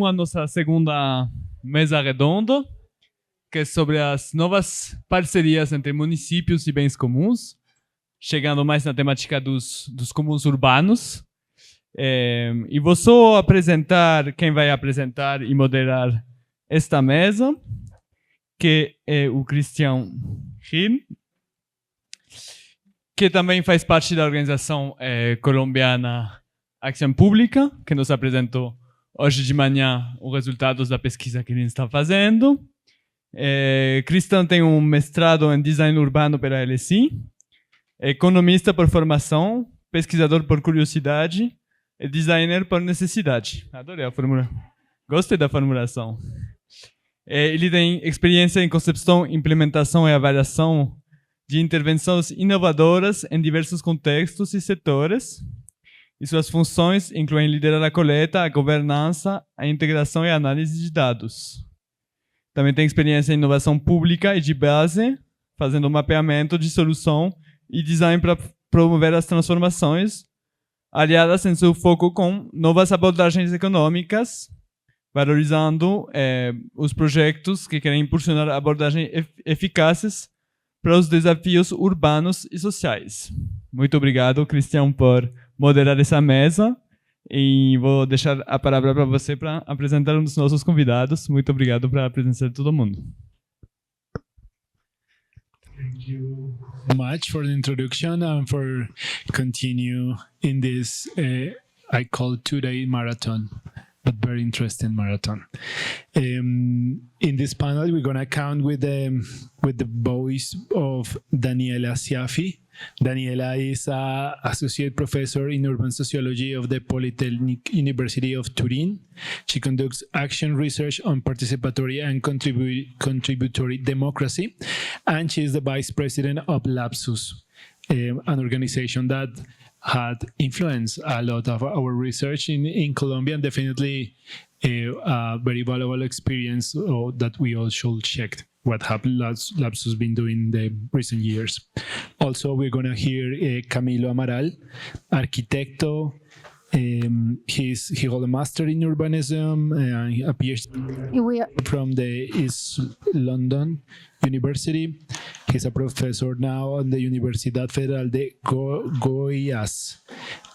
resumo a nossa segunda mesa redonda, que é sobre as novas parcerias entre municípios e bens comuns, chegando mais na temática dos comuns urbanos. E vou só apresentar quem vai apresentar e moderar esta mesa, que é o Christian Gil, que também faz parte da organização colombiana Acción Pública, que nos apresentou hoje de manhã os resultados da pesquisa que ele está fazendo. Christian tem um mestrado em design urbano pela LSI, é economista por formação, pesquisador por curiosidade e designer por necessidade. Adorei a fórmula. Gostei da formulação. Ele tem experiência em concepção, implementação e avaliação de intervenções inovadoras em diversos contextos e setores. E suas funções incluem liderar a coleta, a governança, a integração e a análise de dados. Também tem experiência em inovação pública e de base, fazendo mapeamento de solução e design para promover as transformações, aliadas em seu foco com novas abordagens econômicas, valorizando os projetos que querem impulsionar abordagens eficazes para os desafios urbanos e sociais. Muito obrigado, Christian, por moderar essa mesa. E vou deixar a palavra para você para apresentar um dos nossos convidados. Muito obrigado pela presença de todo mundo. Thank you so much for the introduction and for continue in this I call today marathon, but very interesting marathon. In this panel, we're going to count with the voice of Daniela Siafi. Daniela is an associate professor in urban sociology of the Polytechnic University of Turin. She conducts action research on participatory and contributory democracy, and she is the vice president of Lapsus, an organization that had influenced a lot of our research in Colombia, and definitely a very valuable experience that we all should check what Lapsus been doing in the recent years. Also, we're going to hear Camilo Amaral, arquitecto. He holds a master in urbanism and a PhD from the East London University. He's a professor now on the Universidad Federal de Goiás,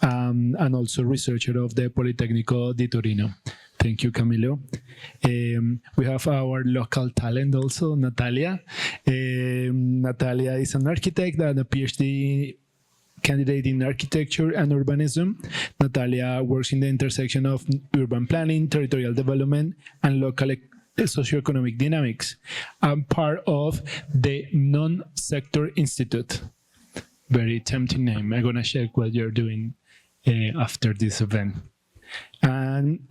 and also researcher of the Politécnico de Torino. Thank you, Camilo. We have our local talent also, Natalia. Natalia is an architect and a PhD candidate in architecture and urbanism. Natalia works in the intersection of urban planning, territorial development, and local socioeconomic dynamics. I'm part of the Non-Sector Institute. Very tempting name. I'm going to check what you're doing after this event. And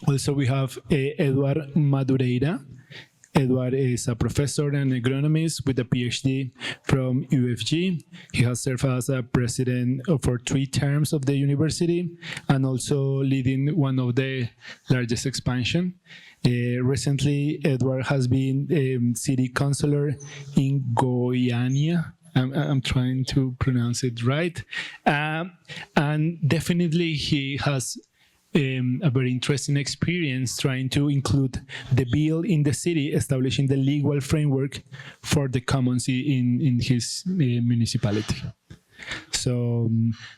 also we have Eduard Madureira. Eduard is a professor and agronomist with a PhD from UFG. He has served as a president for 3 terms of the university and also leading one of the largest expansion. Recently, Eduard has been city councilor in Goiânia. I'm trying to pronounce it right. And definitely he has a very interesting experience trying to include the bill in the city, establishing the legal framework for the commons in his municipality. So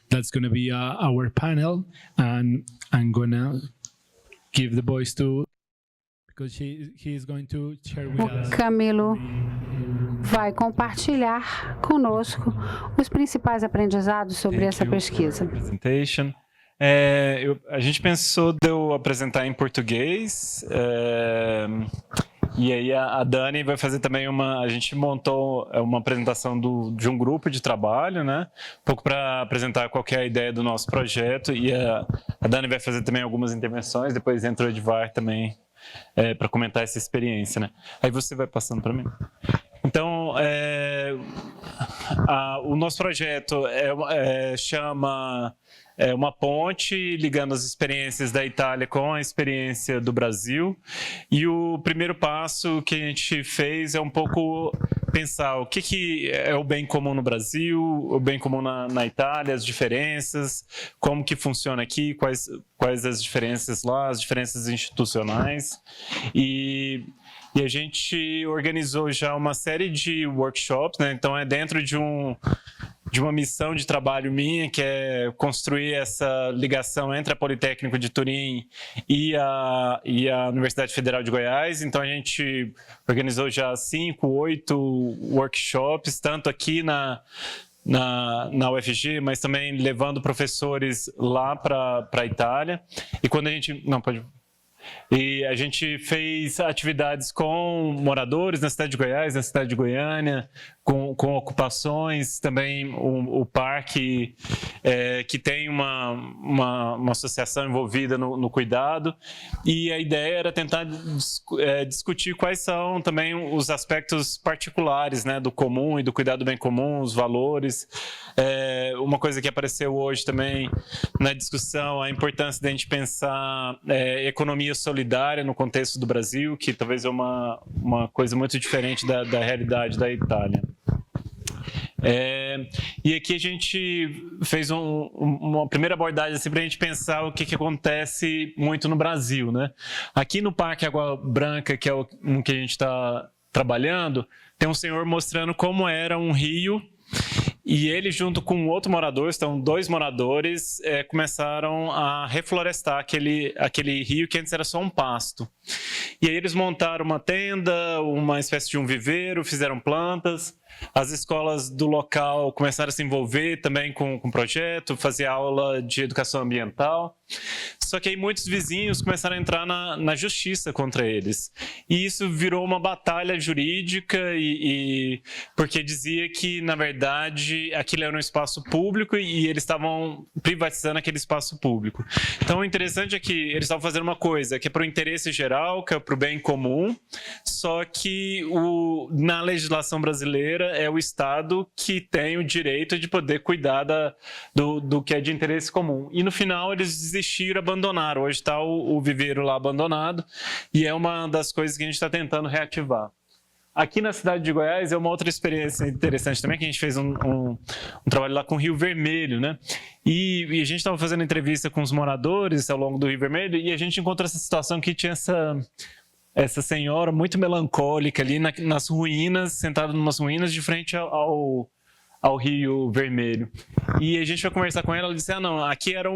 that's going to be our panel, and I'm going to give the voice to, because he is going to share with us. Camilo vai compartilhar conosco os principais aprendizados sobre essa pesquisa. Presentation. A gente pensou de eu apresentar em português, e aí a Dani vai fazer também a gente montou uma apresentação de um grupo de trabalho, né? Um pouco para apresentar qual que é a ideia do nosso projeto, e a Dani vai fazer também algumas intervenções, depois entra o Edvar também para comentar essa experiência, né? Aí você vai passando para mim. Então, o nosso projeto chama uma ponte ligando as experiências da Itália com a experiência do Brasil. E o primeiro passo que a gente fez é um pouco pensar o que é o bem comum no Brasil, o bem comum na Itália, as diferenças, como que funciona aqui, quais as diferenças lá, as diferenças institucionais. E a gente organizou já uma série de workshops, né? Então é dentro de uma missão de trabalho minha, que é construir essa ligação entre a Politécnico de Turim e a Universidade Federal de Goiás. Então a gente organizou já 5, 8 workshops, tanto aqui na UFG, mas também levando professores lá para a Itália. E quando a gente... Não, pode... E a gente fez atividades com moradores na cidade de Goiás, na cidade de Goiânia, com ocupações, também o parque que tem uma associação envolvida no cuidado, e a ideia era tentar discutir quais são também os aspectos particulares, né, do comum e do cuidado do bem comum, os valores. Uma coisa que apareceu hoje também na discussão, a importância de a gente pensar economia solidária no contexto do Brasil, que talvez é uma coisa muito diferente da realidade da Itália. E aqui a gente fez uma primeira abordagem assim, para a gente pensar o que acontece muito no Brasil, né? Aqui no Parque Água Branca, que é o que a gente está trabalhando, tem um senhor mostrando como era um rio, e ele junto com outro morador, então 2 moradores, começaram a reflorestar aquele rio que antes era só um pasto. E aí eles montaram uma tenda, uma espécie de um viveiro, fizeram plantas. As escolas do local começaram a se envolver também com o projeto, fazer aula de educação ambiental. Só que aí muitos vizinhos começaram a entrar na justiça contra eles. E isso virou uma batalha jurídica, porque dizia que, na verdade, aquilo era um espaço público e eles estavam privatizando aquele espaço público. Então, o interessante é que eles estavam fazendo uma coisa que é para o interesse geral, que é para o bem comum, só que na legislação brasileira é o Estado que tem o direito de poder cuidar do que é de interesse comum. E no final eles desistiram, abandonaram. Hoje está o viveiro lá abandonado e é uma das coisas que a gente está tentando reativar. Aqui na cidade de Goiás é uma outra experiência interessante também, que a gente fez um trabalho lá com o Rio Vermelho, né? E a gente estava fazendo entrevista com os moradores ao longo do Rio Vermelho e a gente encontrou essa situação que tinha essa senhora muito melancólica ali nas ruínas, sentada em umas ruínas de frente ao Rio Vermelho. E a gente foi conversar com ela, ela disse, não, aqui era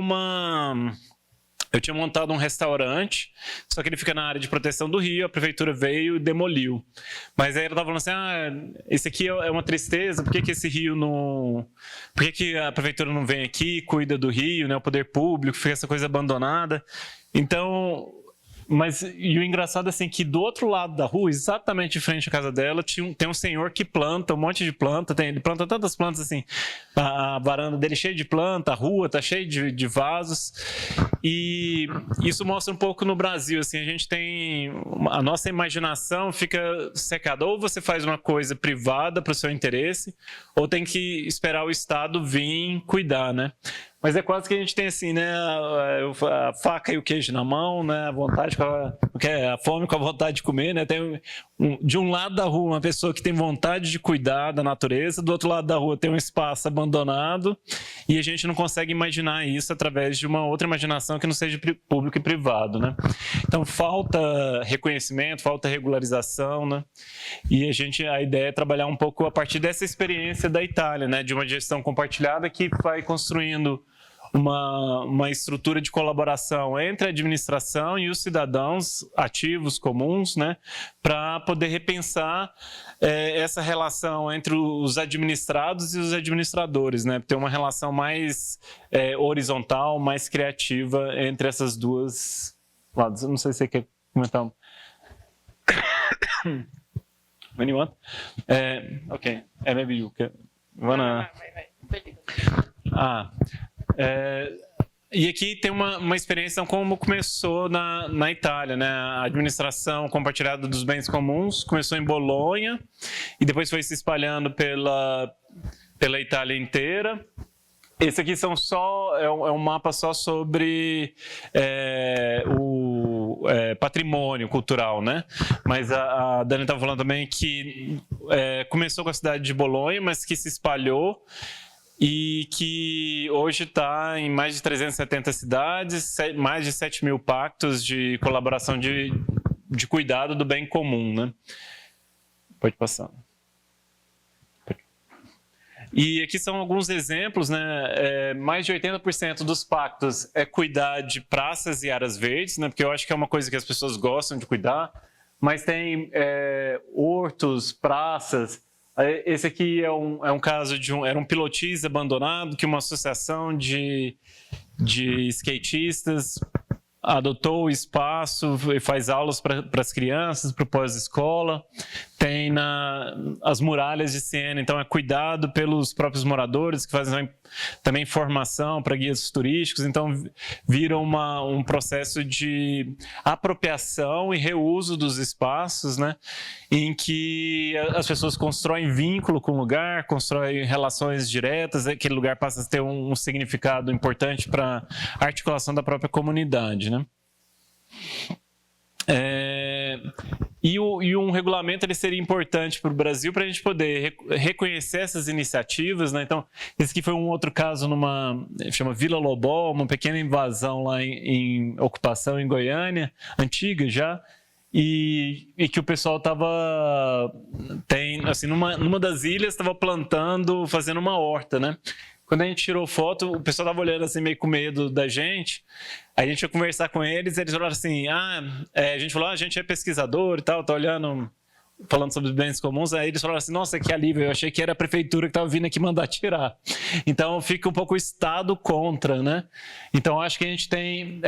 eu tinha montado um restaurante, só que ele fica na área de proteção do rio, a prefeitura veio e demoliu. Mas aí ela estava falando assim, esse aqui é uma tristeza, por que esse rio não... Por que a prefeitura não vem aqui, cuida do rio, né, o poder público, fica essa coisa abandonada? Então... E o engraçado é assim, que do outro lado da rua, exatamente em frente à casa dela, tem um senhor que planta um monte de planta, ele planta tantas plantas assim, a varanda dele cheia de planta, a rua tá cheia de vasos, e isso mostra um pouco no Brasil, assim, a gente tem, a nossa imaginação fica secada, ou você faz uma coisa privada para o seu interesse, ou tem que esperar o Estado vir cuidar, né? Mas é quase que a gente tem assim, né, a faca e o queijo na mão, né, a fome com a vontade de comer, né, tem de um lado da rua uma pessoa que tem vontade de cuidar da natureza, do outro lado da rua tem um espaço abandonado e a gente não consegue imaginar isso através de uma outra imaginação que não seja público e privado, né. Então falta reconhecimento, falta regularização, né, e a ideia é trabalhar um pouco a partir dessa experiência da Itália, né, de uma gestão compartilhada que vai construindo uma estrutura de colaboração entre a administração e os cidadãos ativos, comuns, né, para poder repensar essa relação entre os administrados e os administradores, né, ter uma relação mais horizontal, mais criativa entre essas duas lados. Eu não sei se você quer comentar. When you want? Okay, maybe you can. Vai. E aqui tem uma experiência como começou na Itália, né? A administração compartilhada dos bens comuns começou em Bolonha e depois foi se espalhando pela Itália inteira. Esse aqui é um mapa só sobre patrimônio cultural, né? Mas a Dani estava falando também que começou com a cidade de Bolonha, mas que se espalhou e que hoje está em mais de 370 cidades, mais de 7 mil pactos de colaboração de cuidado do bem comum, né? Pode passar. E aqui são alguns exemplos, né? Mais de 80% dos pactos é cuidar de praças e áreas verdes, né? Porque eu acho que é uma coisa que as pessoas gostam de cuidar, mas tem hortos, praças. Esse aqui é um caso era um pilotis abandonado que uma associação de skatistas adotou o espaço e faz aulas para as crianças, para o pós-escola. Tem as muralhas de Siena, então é cuidado pelos próprios moradores, que fazem também formação para guias turísticos, então vira um processo de apropriação e reuso dos espaços, né? Em que as pessoas constroem vínculo com o lugar, constroem relações diretas, aquele lugar passa a ter um significado importante para a articulação da própria comunidade, né? E um regulamento ele seria importante para o Brasil para a gente poder reconhecer essas iniciativas, né? Então, esse aqui foi um outro caso chama Vila Lobó, uma pequena invasão lá em ocupação em Goiânia, antiga já, e que o pessoal assim, numa das ilhas estava fazendo uma horta, né? Quando a gente tirou foto, o pessoal estava olhando assim meio com medo da gente. Aí a gente ia conversar com eles falaram assim, a gente falou, a gente é pesquisador e tal, tá olhando, falando sobre os bens comuns. Aí eles falaram assim, nossa, que alívio, eu achei que era a prefeitura que estava vindo aqui mandar tirar. Então fica um pouco o Estado contra, né? Então acho que a gente tem,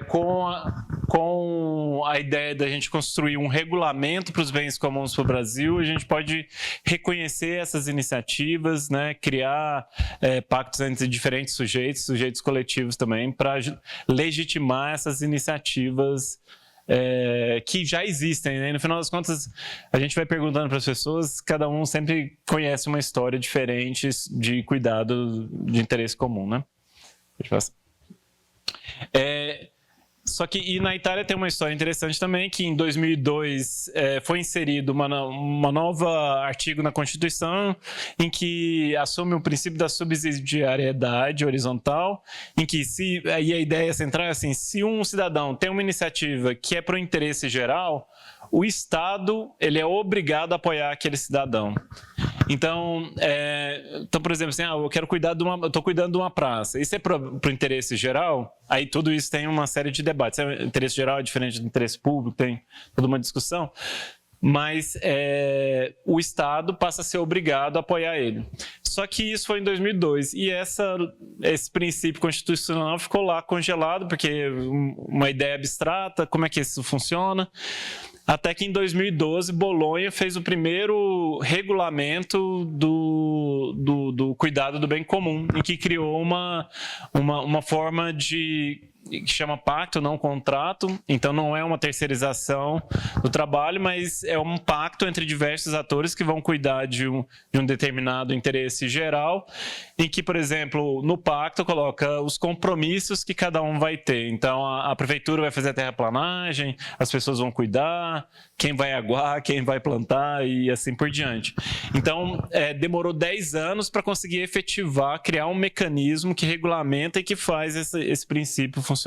com a ideia da gente construir um regulamento para os bens comuns para o Brasil, a gente pode reconhecer essas iniciativas, né? Criar pactos entre diferentes sujeitos coletivos também, para legitimar essas iniciativas que já existem, né? E no final das contas, a gente vai perguntando para as pessoas, cada um sempre conhece uma história diferente de cuidado de interesse comum, né? Só que na Itália tem uma história interessante também, que em 2002 foi inserido uma nova artigo na Constituição em que assume o princípio da subsidiariedade horizontal, em que a ideia central é assim, se um cidadão tem uma iniciativa que é para o interesse geral, o Estado ele é obrigado a apoiar aquele cidadão. Então, por exemplo, assim, eu quero estou cuidando de uma praça. Isso é para o interesse geral? Aí tudo isso tem uma série de debates. O interesse geral é diferente do interesse público, tem toda uma discussão. Mas o Estado passa a ser obrigado a apoiar ele. Só que isso foi em 2002 e esse princípio constitucional ficou lá congelado, porque uma ideia abstrata, como é que isso funciona? Até que em 2012, Bolonha fez o primeiro regulamento do cuidado do bem comum, em que criou uma forma que chama pacto, não contrato. Então não é uma terceirização do trabalho, mas é um pacto entre diversos atores que vão cuidar de um determinado interesse geral, em que, por exemplo, no pacto coloca os compromissos que cada um vai ter. Então a prefeitura vai fazer a terraplanagem, as pessoas vão cuidar, quem vai aguar, quem vai plantar e assim por diante. Então demorou 10 anos para conseguir efetivar, criar um mecanismo que regulamenta e que faz esse princípio funcionar.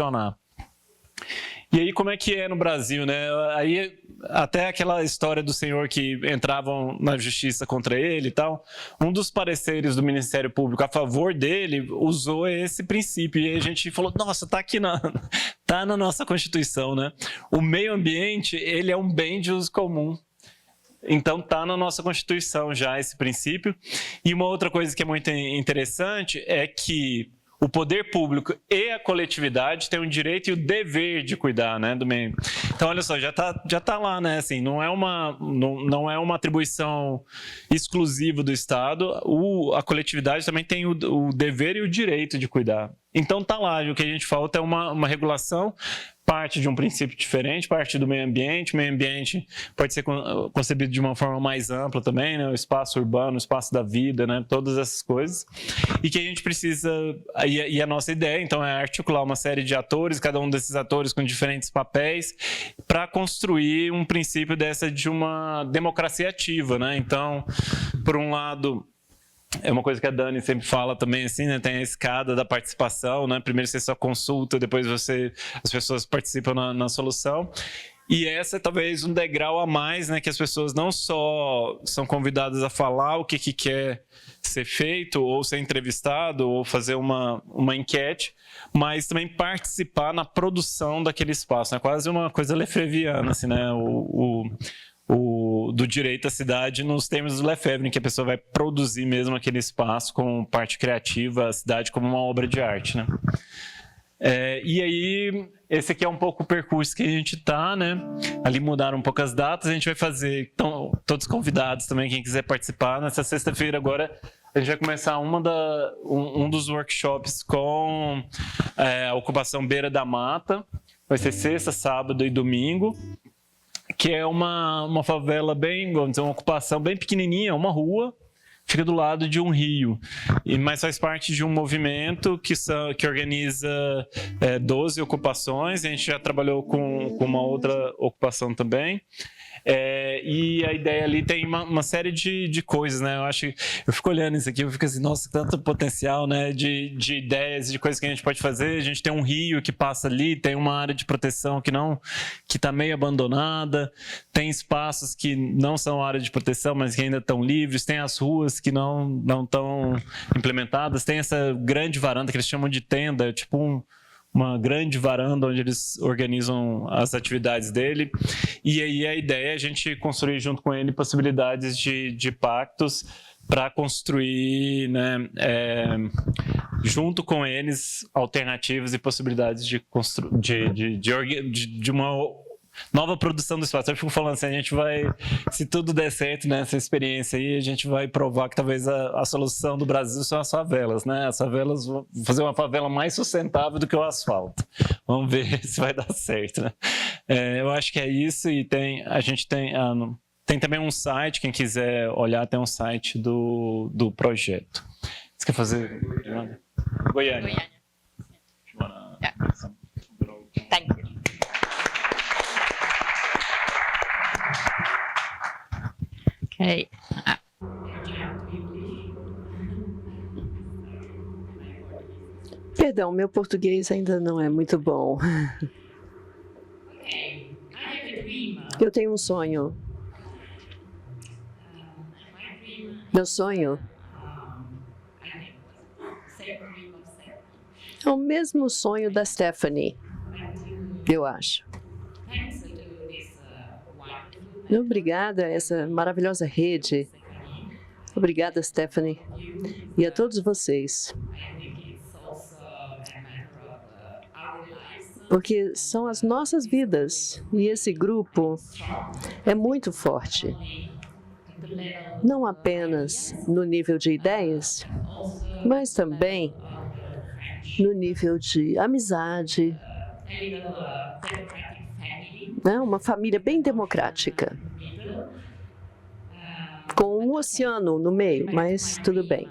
E aí, como é que é no Brasil, né? Aí, até aquela história do senhor que entravam na justiça contra ele e tal, um dos pareceres do Ministério Público a favor dele usou esse princípio. E aí a gente falou, nossa, tá aqui tá na nossa Constituição, né? O meio ambiente, ele é um bem de uso comum. Então está na nossa Constituição já esse princípio. E uma outra coisa que é muito interessante é que o poder público e a coletividade têm o direito e o dever de cuidar, né, do meio. Então, olha só, já tá lá, né? Assim, não é uma atribuição exclusiva do Estado. A coletividade também tem o dever e o direito de cuidar. Então tá lá, o que a gente falta é uma regulação parte de um princípio diferente, parte do meio ambiente. O meio ambiente pode ser concebido de uma forma mais ampla também, né? O espaço urbano, o espaço da vida, né? Todas essas coisas. E que a gente precisa, e a nossa ideia, então, é articular uma série de atores, cada um desses atores com diferentes papéis, para construir um princípio de uma democracia ativa, né? Então, por um lado, é uma coisa que a Dani sempre fala também, assim, né? Tem a escada da participação, né? Primeiro você só consulta, depois as pessoas participam na solução. E essa é talvez um degrau a mais, né? Que as pessoas não só são convidadas a falar o que quer ser feito, ou ser entrevistado, ou fazer uma enquete, mas também participar na produção daquele espaço, né? Quase uma coisa lefebvriana, assim, né? Do direito à cidade nos termos do Lefebvre, em que a pessoa vai produzir mesmo aquele espaço com parte criativa, a cidade como uma obra de arte, né? E aí, esse aqui é um pouco o percurso que a gente está, né? Ali mudaram um pouco as datas, a gente vai fazer, então, todos convidados também, quem quiser participar. Nessa sexta-feira agora, a gente vai começar um dos workshops com a ocupação Beira da Mata. Vai ser sexta, sábado e domingo, que é uma favela bem, vamos dizer, uma ocupação bem pequenininha, uma rua, fica do lado de um rio, mas faz parte de um movimento que organiza 12 ocupações. A gente já trabalhou com uma outra ocupação também. E a ideia ali tem uma série de coisas, né? Eu fico olhando isso aqui, eu fico assim, nossa, tanto potencial, né? De ideias, de coisas que a gente pode fazer. A gente tem um rio que passa ali, tem uma área de proteção que está meio abandonada, tem espaços que não são área de proteção, mas que ainda estão livres, tem as ruas que não estão implementadas, tem essa grande varanda que eles chamam de tenda, tipo uma grande varanda onde eles organizam as atividades dele. E aí a ideia é a gente construir junto com ele possibilidades de pactos para construir, né, junto com eles, alternativas e possibilidades de uma nova produção do espaço. Eu fico falando assim, a gente vai, se tudo der certo nessa experiência aí, a gente vai provar que talvez a solução do Brasil são as favelas, né? As favelas vão fazer uma favela mais sustentável do que o asfalto. Vamos ver se vai dar certo, né? Eu acho que é isso. E a gente tem também um site, quem quiser olhar, tem um site do projeto. Você quer fazer? Goiânia. Thank you. Okay. Perdão, meu português ainda não é muito bom. Eu tenho um sonho. Meu sonho é o mesmo sonho da Stephanie, eu acho. Obrigada a essa maravilhosa rede. Obrigada, Stephanie. E a todos vocês. Porque são as nossas vidas. E esse grupo é muito forte. Não apenas no nível de ideias, mas também no nível de amizade. Uma família bem democrática, com um oceano no meio, mas tudo bem.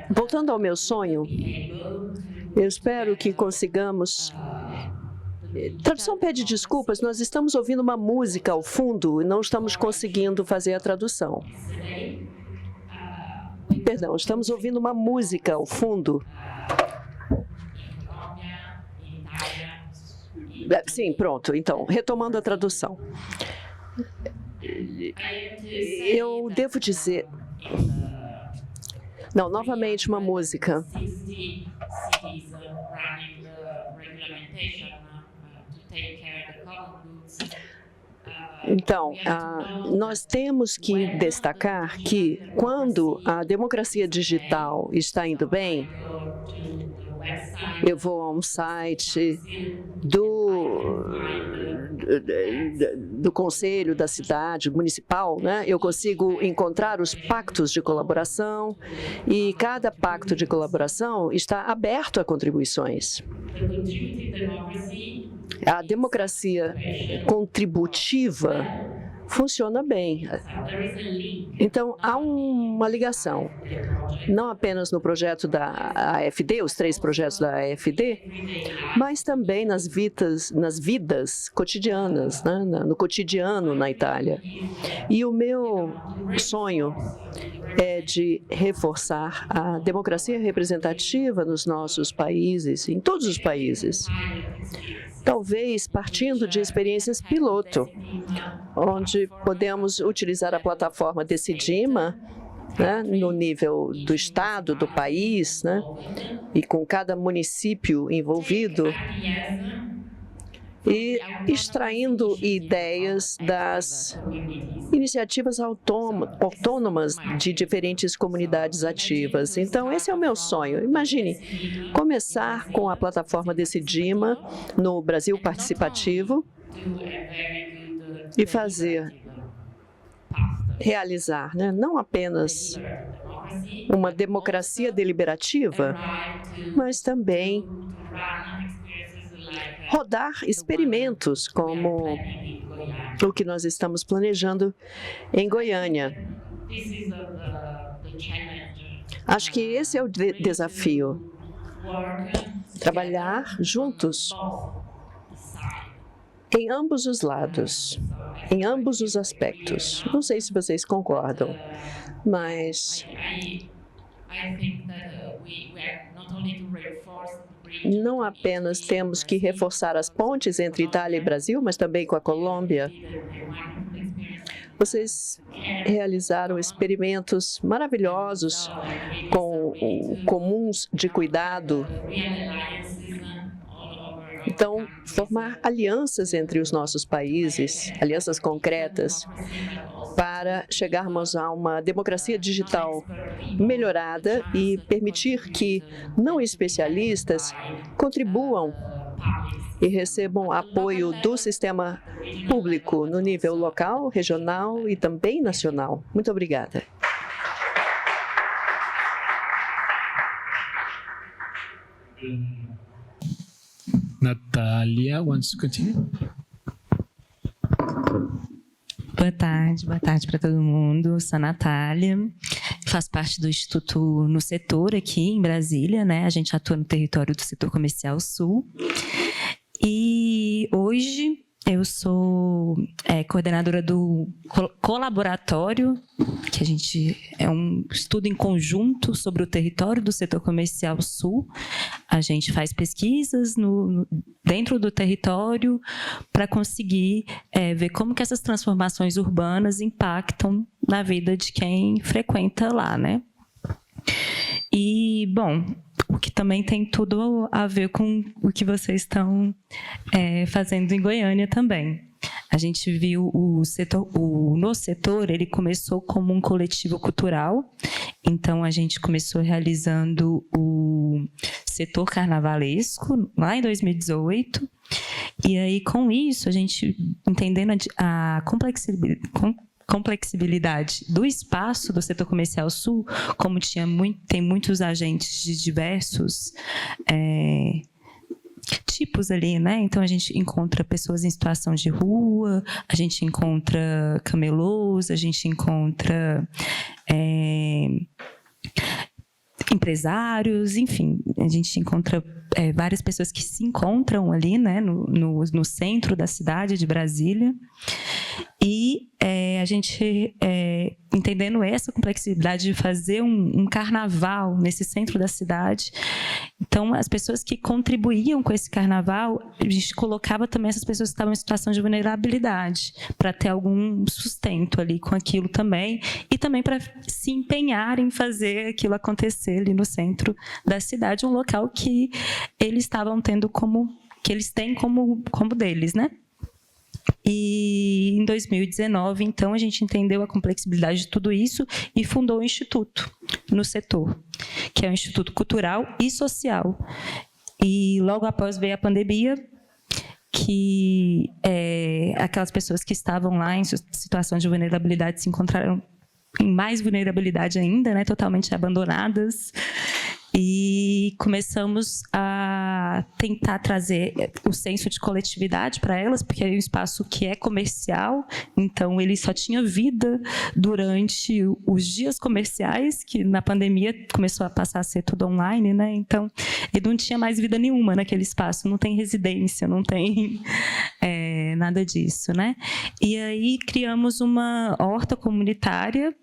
Voltando ao meu sonho, eu espero que consigamos... Tradução pede desculpas, nós estamos ouvindo uma música ao fundo e não estamos conseguindo fazer a tradução. Perdão, estamos ouvindo uma música ao fundo. Sim, pronto. Então, retomando a tradução. Eu devo dizer... Não, novamente uma música. Então, nós temos que destacar que quando a democracia digital está indo bem, eu vou a um site do conselho, da cidade municipal, né? Eu consigo encontrar os pactos de colaboração e cada pacto de colaboração está aberto a contribuições. A democracia contributiva funciona bem. Então, há uma ligação, não apenas no projeto da AfD, os 3 projetos da AfD, mas também nas vidas cotidianas, né? No cotidiano na Itália. E o meu sonho é de reforçar a democracia representativa nos nossos países, em todos os países. Talvez partindo de experiências piloto, onde podemos utilizar a plataforma Decidima, né, no nível do estado, do país, né, e com cada município envolvido, e extraindo ideias das iniciativas autônomas de diferentes comunidades ativas. Então, esse é o meu sonho. Imagine, começar com a plataforma Decidima no Brasil Participativo e realizar, né, não apenas uma democracia deliberativa, mas também rodar experimentos como o que nós estamos planejando em Goiânia. Acho que esse é o desafio. Trabalhar juntos em ambos os lados, em ambos os aspectos. Não sei se vocês concordam, mas não apenas temos que reforçar as pontes entre Itália e Brasil, mas também com a Colômbia. Vocês realizaram experimentos maravilhosos com comuns de cuidado. Então, formar alianças entre os nossos países, alianças concretas, para chegarmos a uma democracia digital melhorada e permitir que não especialistas contribuam e recebam apoio do sistema público no nível local, regional e também nacional. Muito obrigada. Natália wants to continue. Boa tarde para todo mundo. Sou a Natália, faço parte do Instituto No Setor aqui em Brasília, né? A gente atua no território do Setor Comercial Sul. E hoje eu sou coordenadora do colaboratório, que a gente é um estudo em conjunto sobre o território do Setor Comercial Sul. A gente faz pesquisas dentro do território para conseguir ver como que essas transformações urbanas impactam na vida de quem frequenta lá, né? E, bom, o que também tem tudo a ver com o que vocês estão fazendo em Goiânia também. A gente viu No Setor, ele começou como um coletivo cultural, então a gente começou realizando o Setor Carnavalesco, lá em 2018, e aí com isso a gente, entendendo a complexibilidade do espaço do Setor Comercial Sul, como tem muitos agentes de diversos tipos ali, né? Então a gente encontra pessoas em situação de rua, a gente encontra camelôs, a gente encontra empresários, enfim, a gente encontra várias pessoas que se encontram ali, né, no centro da cidade de Brasília. E a gente, entendendo essa complexidade de fazer um carnaval nesse centro da cidade, então as pessoas que contribuíam com esse carnaval, a gente colocava também essas pessoas que estavam em situação de vulnerabilidade, para ter algum sustento ali com aquilo também, e também para se empenhar em fazer aquilo acontecer ali no centro da cidade, um local que eles estavam tendo que eles têm como deles, né? E em 2019, então, a gente entendeu a complexibilidade de tudo isso e fundou o Instituto No Setor, que é um instituto cultural e social. E logo após veio a pandemia que aquelas pessoas que estavam lá em situação de vulnerabilidade se encontraram em mais vulnerabilidade ainda, né, totalmente abandonadas. E começamos a tentar trazer o senso de coletividade para elas, porque é um espaço que é comercial, então ele só tinha vida durante os dias comerciais, que na pandemia começou a passar a ser tudo online, né? Então ele não tinha mais vida nenhuma naquele espaço, não tem residência, não tem nada disso, né? E aí criamos uma horta comunitária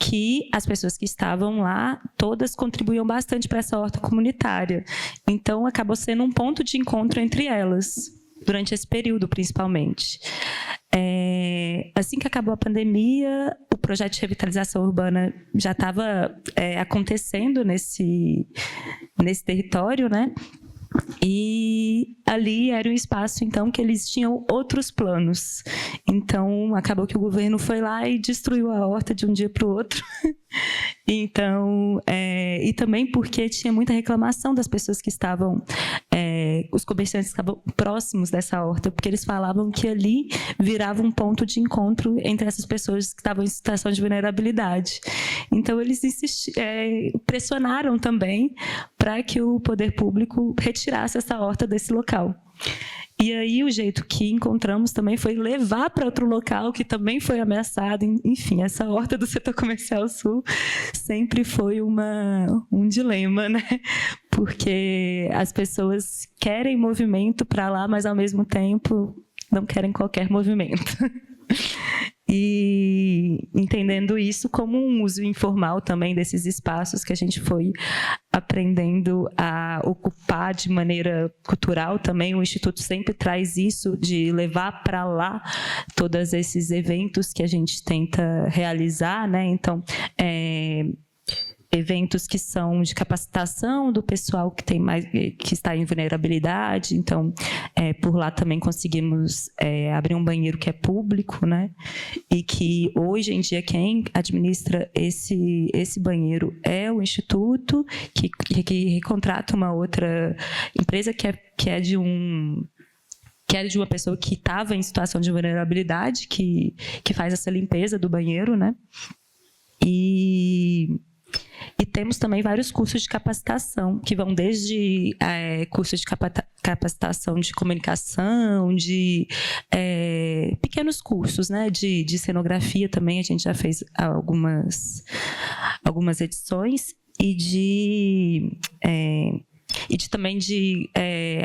que as pessoas que estavam lá, todas contribuíam bastante para essa horta comunitária. Então, acabou sendo um ponto de encontro entre elas, durante esse período, principalmente. Assim que acabou a pandemia, o projeto de revitalização urbana já estava acontecendo nesse território, né? E ali era um espaço, então, que eles tinham outros planos. Então, acabou que o governo foi lá e destruiu a horta de um dia para o outro. Então, e também porque tinha muita reclamação das pessoas que estavam, os comerciantes que estavam próximos dessa horta, porque eles falavam que ali virava um ponto de encontro entre essas pessoas que estavam em situação de vulnerabilidade. Então, eles pressionaram também para que o poder público retirasse essa horta desse local. E aí o jeito que encontramos também foi levar para outro local que também foi ameaçado. Enfim, essa horta do setor comercial sul sempre foi um dilema, né? Porque as pessoas querem movimento para lá, mas ao mesmo tempo não querem qualquer movimento. E entendendo isso como um uso informal também desses espaços que a gente foi aprendendo a ocupar de maneira cultural também. O Instituto sempre traz isso de levar para lá todos esses eventos que a gente tenta realizar, né? Então, eventos que são de capacitação do pessoal que está em vulnerabilidade. Então, por lá também conseguimos abrir um banheiro que é público, né? E que hoje em dia quem administra esse banheiro é o Instituto, que contrata uma outra empresa que é de uma pessoa que estava em situação de vulnerabilidade, que faz essa limpeza do banheiro, né? E temos também vários cursos de capacitação, que vão desde cursos de capacitação de comunicação, de pequenos cursos, né, de cenografia também, a gente já fez algumas edições, também de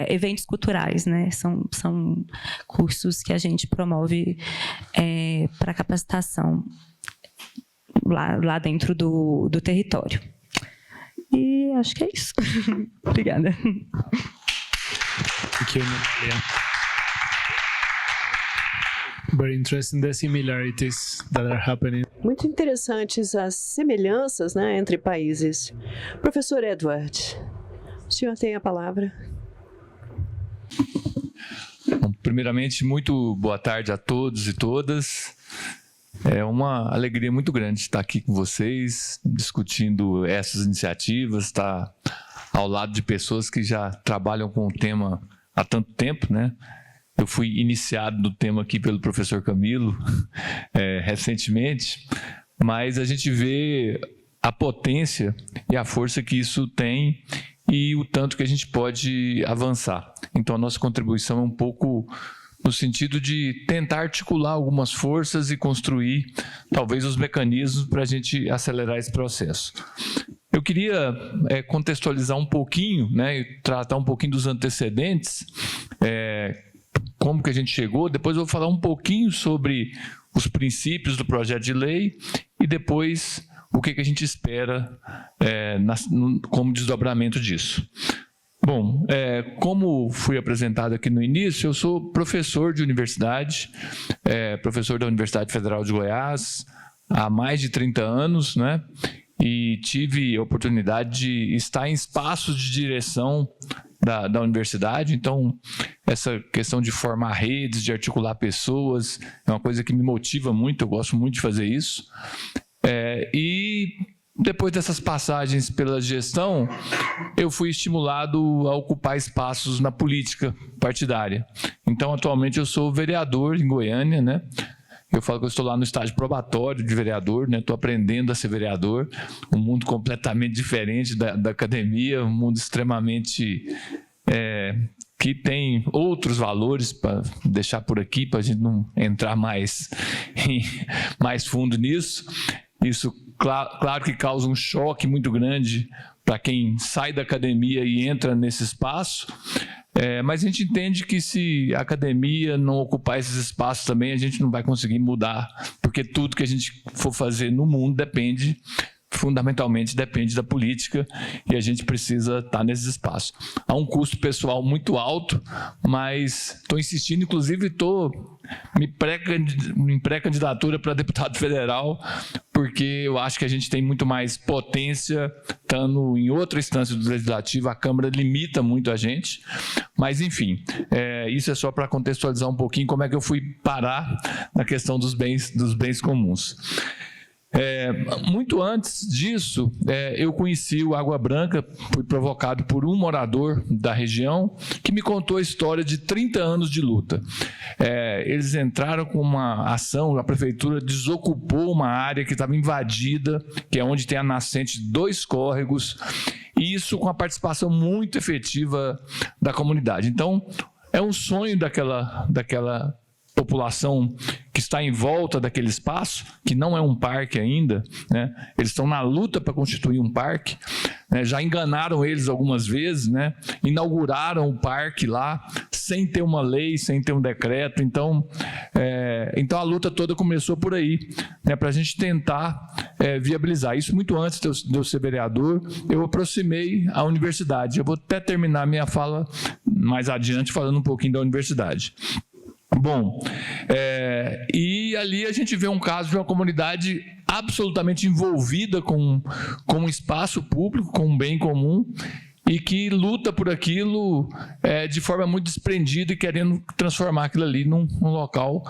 eventos culturais, né? São cursos que a gente promove para capacitação lá dentro do território. E acho que é isso. Obrigada. Thank you, Natalia. Very interesting the similarities that are happening. Muito interessantes as semelhanças, né, entre países. Professor Edward, o senhor tem a palavra. Bom, primeiramente, muito boa tarde a todos e todas. É uma alegria muito grande estar aqui com vocês, discutindo essas iniciativas, estar ao lado de pessoas que já trabalham com o tema há tanto tempo, né? Eu fui iniciado no tema aqui pelo professor Camilo recentemente, mas a gente vê a potência e a força que isso tem e o tanto que a gente pode avançar. Então, a nossa contribuição é um pouco no sentido de tentar articular algumas forças e construir, talvez, os mecanismos para a gente acelerar esse processo. Eu queria contextualizar um pouquinho, né, e tratar um pouquinho dos antecedentes, como que a gente chegou. Depois eu vou falar um pouquinho sobre os princípios do projeto de lei e depois o que a gente espera como desdobramento disso. Bom, como fui apresentado aqui no início, eu sou professor de universidade, professor da Universidade Federal de Goiás há mais de 30 anos, né? E tive a oportunidade de estar em espaços de direção da universidade. Então, essa questão de formar redes, de articular pessoas, é uma coisa que me motiva muito, eu gosto muito de fazer isso. E depois dessas passagens pela gestão, eu fui estimulado a ocupar espaços na política partidária. Então, atualmente, eu sou vereador em Goiânia, né? Eu falo que eu estou lá no estágio probatório de vereador, né? Estou aprendendo a ser vereador, um mundo completamente diferente da academia, um mundo extremamente que tem outros valores, para deixar por aqui, para a gente não entrar mais fundo nisso. Isso, claro que causa um choque muito grande para quem sai da academia e entra nesse espaço. Mas a gente entende que se a academia não ocupar esses espaços também, a gente não vai conseguir mudar, porque tudo que a gente for fazer no mundo fundamentalmente depende da política, e a gente precisa estar nesses espaços. Há um custo pessoal muito alto, mas estou insistindo, inclusive estou me pré-candidatura para deputado federal, porque eu acho que a gente tem muito mais potência estando em outra instância do Legislativo. A Câmara limita muito a gente, mas enfim, isso é só para contextualizar um pouquinho como é que eu fui parar na questão dos bens comuns. Muito antes disso, eu conheci o Água Branca, fui provocado por um morador da região que me contou a história de 30 anos de luta. Eles entraram com uma ação, a prefeitura desocupou uma área que estava invadida, que é onde tem a nascente de 2 córregos, e isso com a participação muito efetiva da comunidade. Então, é um sonho daquela população que está em volta daquele espaço, que não é um parque ainda, né? Eles estão na luta para constituir um parque, né? Já enganaram eles algumas vezes, né? Inauguraram o parque lá, sem ter uma lei, sem ter um decreto. Então a luta toda começou por aí, né? Para a gente tentar viabilizar. Isso muito antes de eu ser vereador, eu aproximei a universidade. Eu vou até terminar minha fala mais adiante falando um pouquinho da universidade. Bom, e ali a gente vê um caso de uma comunidade absolutamente envolvida com um espaço público, com um bem comum, e que luta por aquilo de forma muito desprendida e querendo transformar aquilo ali num local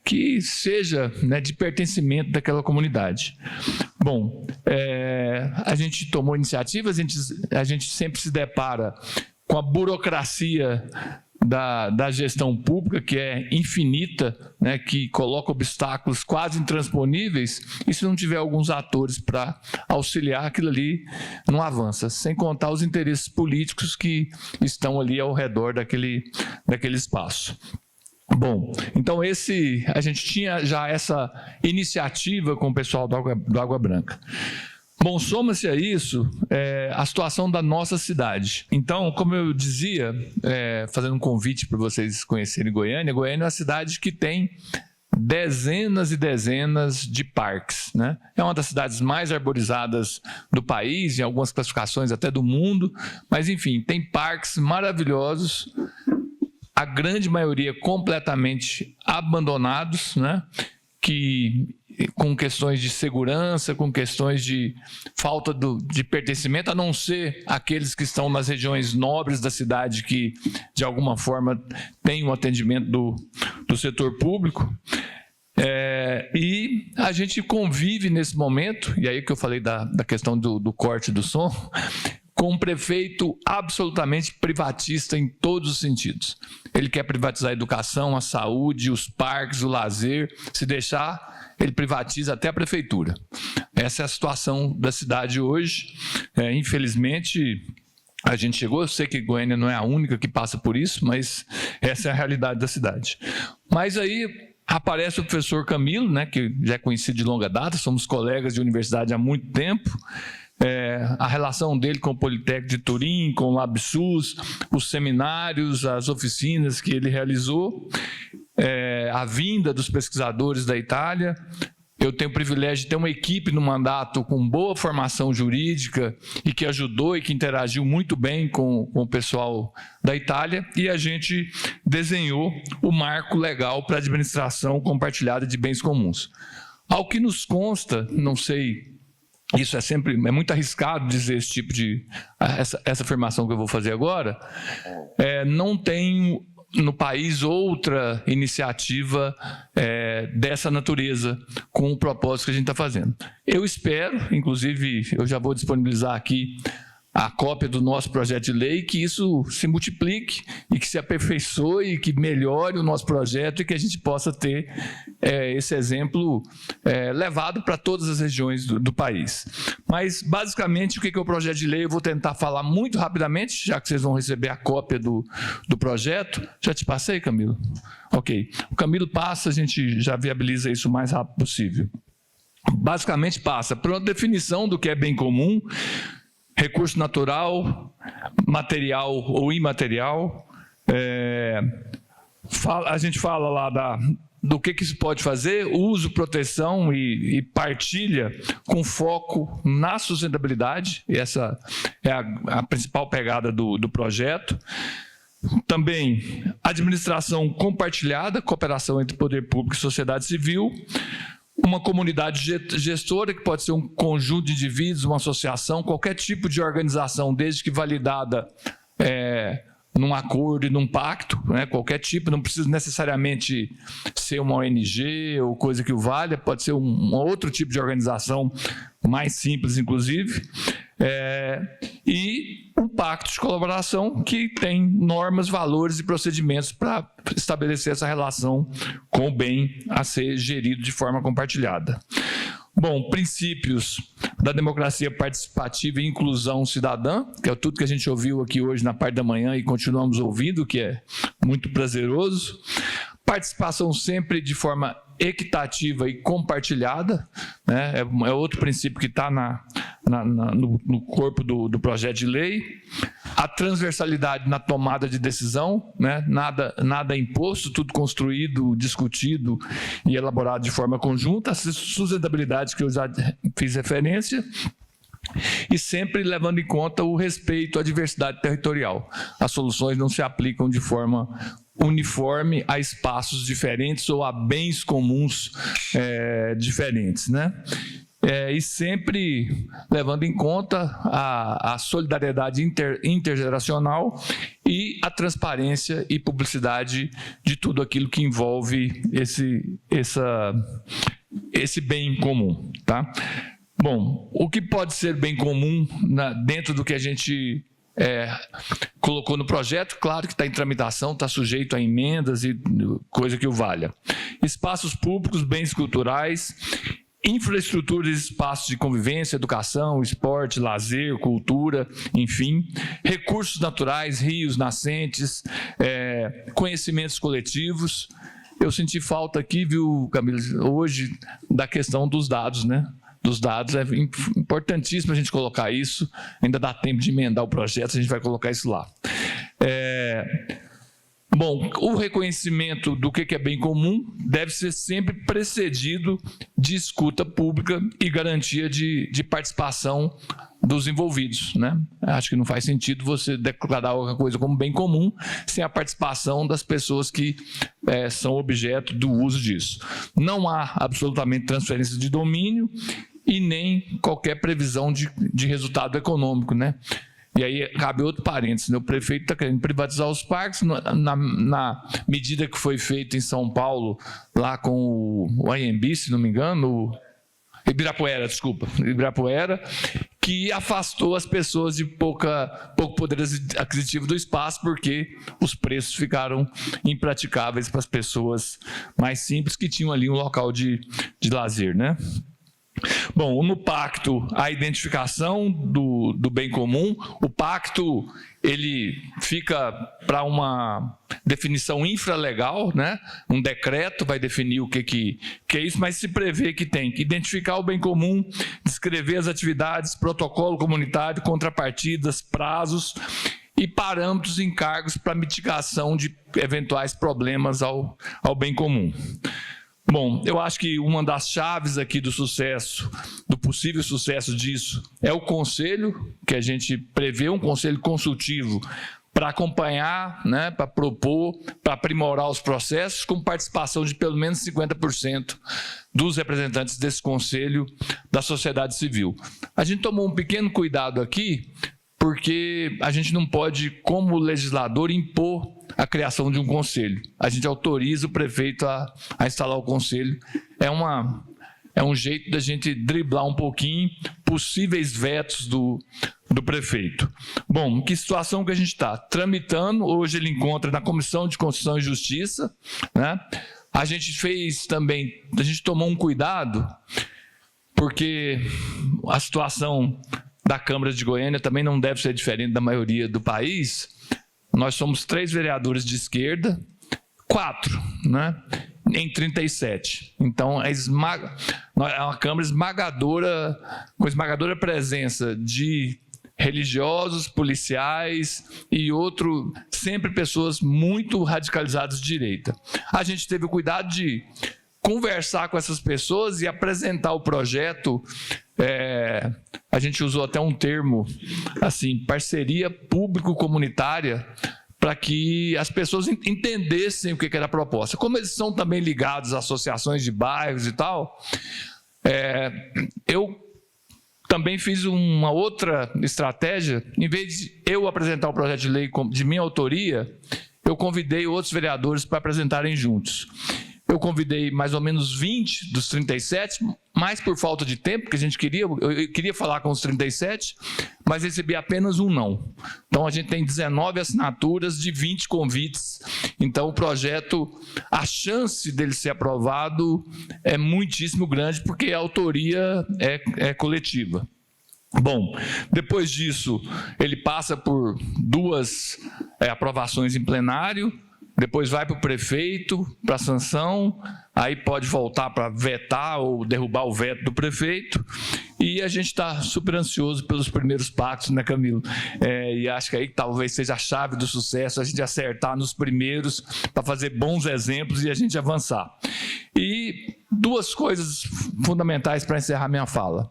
que seja, né, de pertencimento daquela comunidade. Bom, a gente tomou iniciativas, a gente sempre se depara com a burocracia da gestão pública, que é infinita, né, que coloca obstáculos quase intransponíveis, e se não tiver alguns atores para auxiliar, aquilo ali não avança, sem contar os interesses políticos que estão ali ao redor daquele espaço. Bom, então a gente tinha já essa iniciativa com o pessoal do Água Branca. Bom, soma-se a isso a situação da nossa cidade. Então, como eu dizia, fazendo um convite para vocês conhecerem Goiânia, Goiânia é uma cidade que tem dezenas e dezenas de parques, né? É uma das cidades mais arborizadas do país, em algumas classificações até do mundo, mas enfim, tem parques maravilhosos, a grande maioria completamente abandonados, né? Com questões de segurança, com questões de falta de pertencimento, a não ser aqueles que estão nas regiões nobres da cidade, que de alguma forma têm um atendimento do setor público. E a gente convive nesse momento, e aí que eu falei da questão do corte do som, com um prefeito absolutamente privatista em todos os sentidos. Ele quer privatizar a educação, a saúde, os parques, o lazer. Se deixar, ele privatiza até a prefeitura. Essa é a situação da cidade hoje. Infelizmente, a gente chegou, eu sei que Goiânia não é a única que passa por isso, mas essa é a realidade da cidade. Mas aí aparece o professor Camilo, né, que já é conhecido de longa data, somos colegas de universidade há muito tempo. A relação dele com o Politécnico de Turim, com o LabSUS, os seminários, as oficinas que ele realizou, a vinda dos pesquisadores da Itália. Eu tenho o privilégio de ter uma equipe no mandato com boa formação jurídica e que ajudou e que interagiu muito bem com o pessoal da Itália, e a gente desenhou o marco legal para a administração compartilhada de bens comuns. Ao que nos consta, não sei, isso é muito arriscado dizer esse tipo essa afirmação que eu vou fazer agora, não tem no país outra iniciativa dessa natureza, com o propósito que a gente está fazendo. Eu espero, inclusive, eu já vou disponibilizar aqui a cópia do nosso projeto de lei, que isso se multiplique e que se aperfeiçoe e que melhore o nosso projeto e que a gente possa ter esse exemplo levado para todas as regiões do país. Mas, basicamente, o que é o projeto de lei? Eu vou tentar falar muito rapidamente, já que vocês vão receber a cópia do projeto. Já te passei, Camilo? Ok. O Camilo passa, a gente já viabiliza isso o mais rápido possível. Basicamente, passa por uma definição do que é bem comum, recurso natural, material ou imaterial. A gente fala lá do que se pode fazer, uso, proteção e partilha com foco na sustentabilidade. Essa é a principal pegada do projeto. Também administração compartilhada, cooperação entre poder público e sociedade civil. Uma comunidade gestora, que pode ser um conjunto de indivíduos, uma associação, qualquer tipo de organização, desde que validada num acordo e num pacto, né? Qualquer tipo, não precisa necessariamente ser uma ONG ou coisa que o valha, pode ser um outro tipo de organização, mais simples, inclusive. E um pacto de colaboração que tem normas, valores e procedimentos para estabelecer essa relação com o bem a ser gerido de forma compartilhada. Bom, princípios da democracia participativa e inclusão cidadã, que é tudo que a gente ouviu aqui hoje na parte da manhã e continuamos ouvindo, que é muito prazeroso. Participação sempre de forma equitativa e compartilhada, né? É outro princípio que está no corpo do projeto de lei. A transversalidade na tomada de decisão, né? Nada imposto, tudo construído, discutido e elaborado de forma conjunta. A sustentabilidade que eu já fiz referência. E sempre levando em conta o respeito à diversidade territorial. As soluções não se aplicam de forma uniforme a espaços diferentes ou a bens comuns diferentes, né? E sempre levando em conta a solidariedade intergeracional e a transparência e publicidade de tudo aquilo que envolve esse bem comum, tá? Bom, o que pode ser bem comum dentro do que a gente colocou no projeto? Claro que está em tramitação, está sujeito a emendas e coisa que o valha. Espaços públicos, bens culturais, infraestruturas e espaços de convivência, educação, esporte, lazer, cultura, enfim. Recursos naturais, rios, nascentes, conhecimentos coletivos. Eu senti falta aqui, viu, Camila, hoje, da questão dos dados, né? Dos dados, é importantíssimo a gente colocar isso, ainda dá tempo de emendar o projeto, a gente vai colocar isso lá. Bom, o reconhecimento do que é bem comum deve ser sempre precedido de escuta pública e garantia de participação dos envolvidos, né? Acho que não faz sentido você declarar alguma coisa como bem comum sem a participação das pessoas que são objeto do uso disso. Não há absolutamente transferência de domínio e nem qualquer previsão de resultado econômico, né? E aí cabe outro parênteses, né? O prefeito está querendo privatizar os parques na medida que foi feito em São Paulo, lá com o AMB, se não me engano, Ibirapuera, que afastou as pessoas de pouco poder aquisitivo do espaço, porque os preços ficaram impraticáveis para as pessoas mais simples que tinham ali um local de lazer, né? Bom, no pacto, a identificação do bem comum. O pacto, ele fica para uma definição infralegal, né? Um decreto vai definir o que é isso, mas se prevê que tem que identificar o bem comum, descrever as atividades, protocolo comunitário, contrapartidas, prazos e parâmetros e encargos para mitigação de eventuais problemas ao bem comum. Bom, eu acho que uma das chaves aqui do sucesso, do possível sucesso disso, é o conselho, que a gente prevê um conselho consultivo para acompanhar, né, para propor, para aprimorar os processos, com participação de pelo menos 50% dos representantes desse conselho da sociedade civil. A gente tomou um pequeno cuidado aqui, porque a gente não pode, como legislador, impor a criação de um conselho. A gente autoriza o prefeito a instalar o conselho. É um jeito da gente driblar um pouquinho possíveis vetos do prefeito. Bom, que situação que a gente está? Tramitando, hoje ele encontra na Comissão de Constituição e Justiça, né? A gente fez também, a gente tomou um cuidado, porque a situação da Câmara de Goiânia também não deve ser diferente da maioria do país. Nós somos 3 vereadores de esquerda, 4, né, em 37. Então, é uma Câmara esmagadora, com esmagadora presença de religiosos, policiais e sempre pessoas muito radicalizadas de direita. A gente teve o cuidado de conversar com essas pessoas e apresentar o projeto. A gente usou até um termo, assim, parceria público-comunitária, para que as pessoas entendessem o que era a proposta. Como eles são também ligados a associações de bairros e tal, eu também fiz uma outra estratégia. Em vez de eu apresentar o projeto de lei de minha autoria, eu convidei outros vereadores para apresentarem juntos. Eu convidei mais ou menos 20 dos 37, mais por falta de tempo, porque eu queria falar com os 37, mas recebi apenas um não. Então a gente tem 19 assinaturas de 20 convites. Então o projeto, a chance dele ser aprovado é muitíssimo grande, porque a autoria é coletiva. Bom, depois disso, ele passa por 2 aprovações em plenário, depois vai para o prefeito, para a sanção, aí pode voltar para vetar ou derrubar o veto do prefeito, e a gente está super ansioso pelos primeiros pactos, né, Camilo? E acho que aí talvez seja a chave do sucesso, a gente acertar nos primeiros, para fazer bons exemplos e a gente avançar. E 2 coisas fundamentais para encerrar minha fala.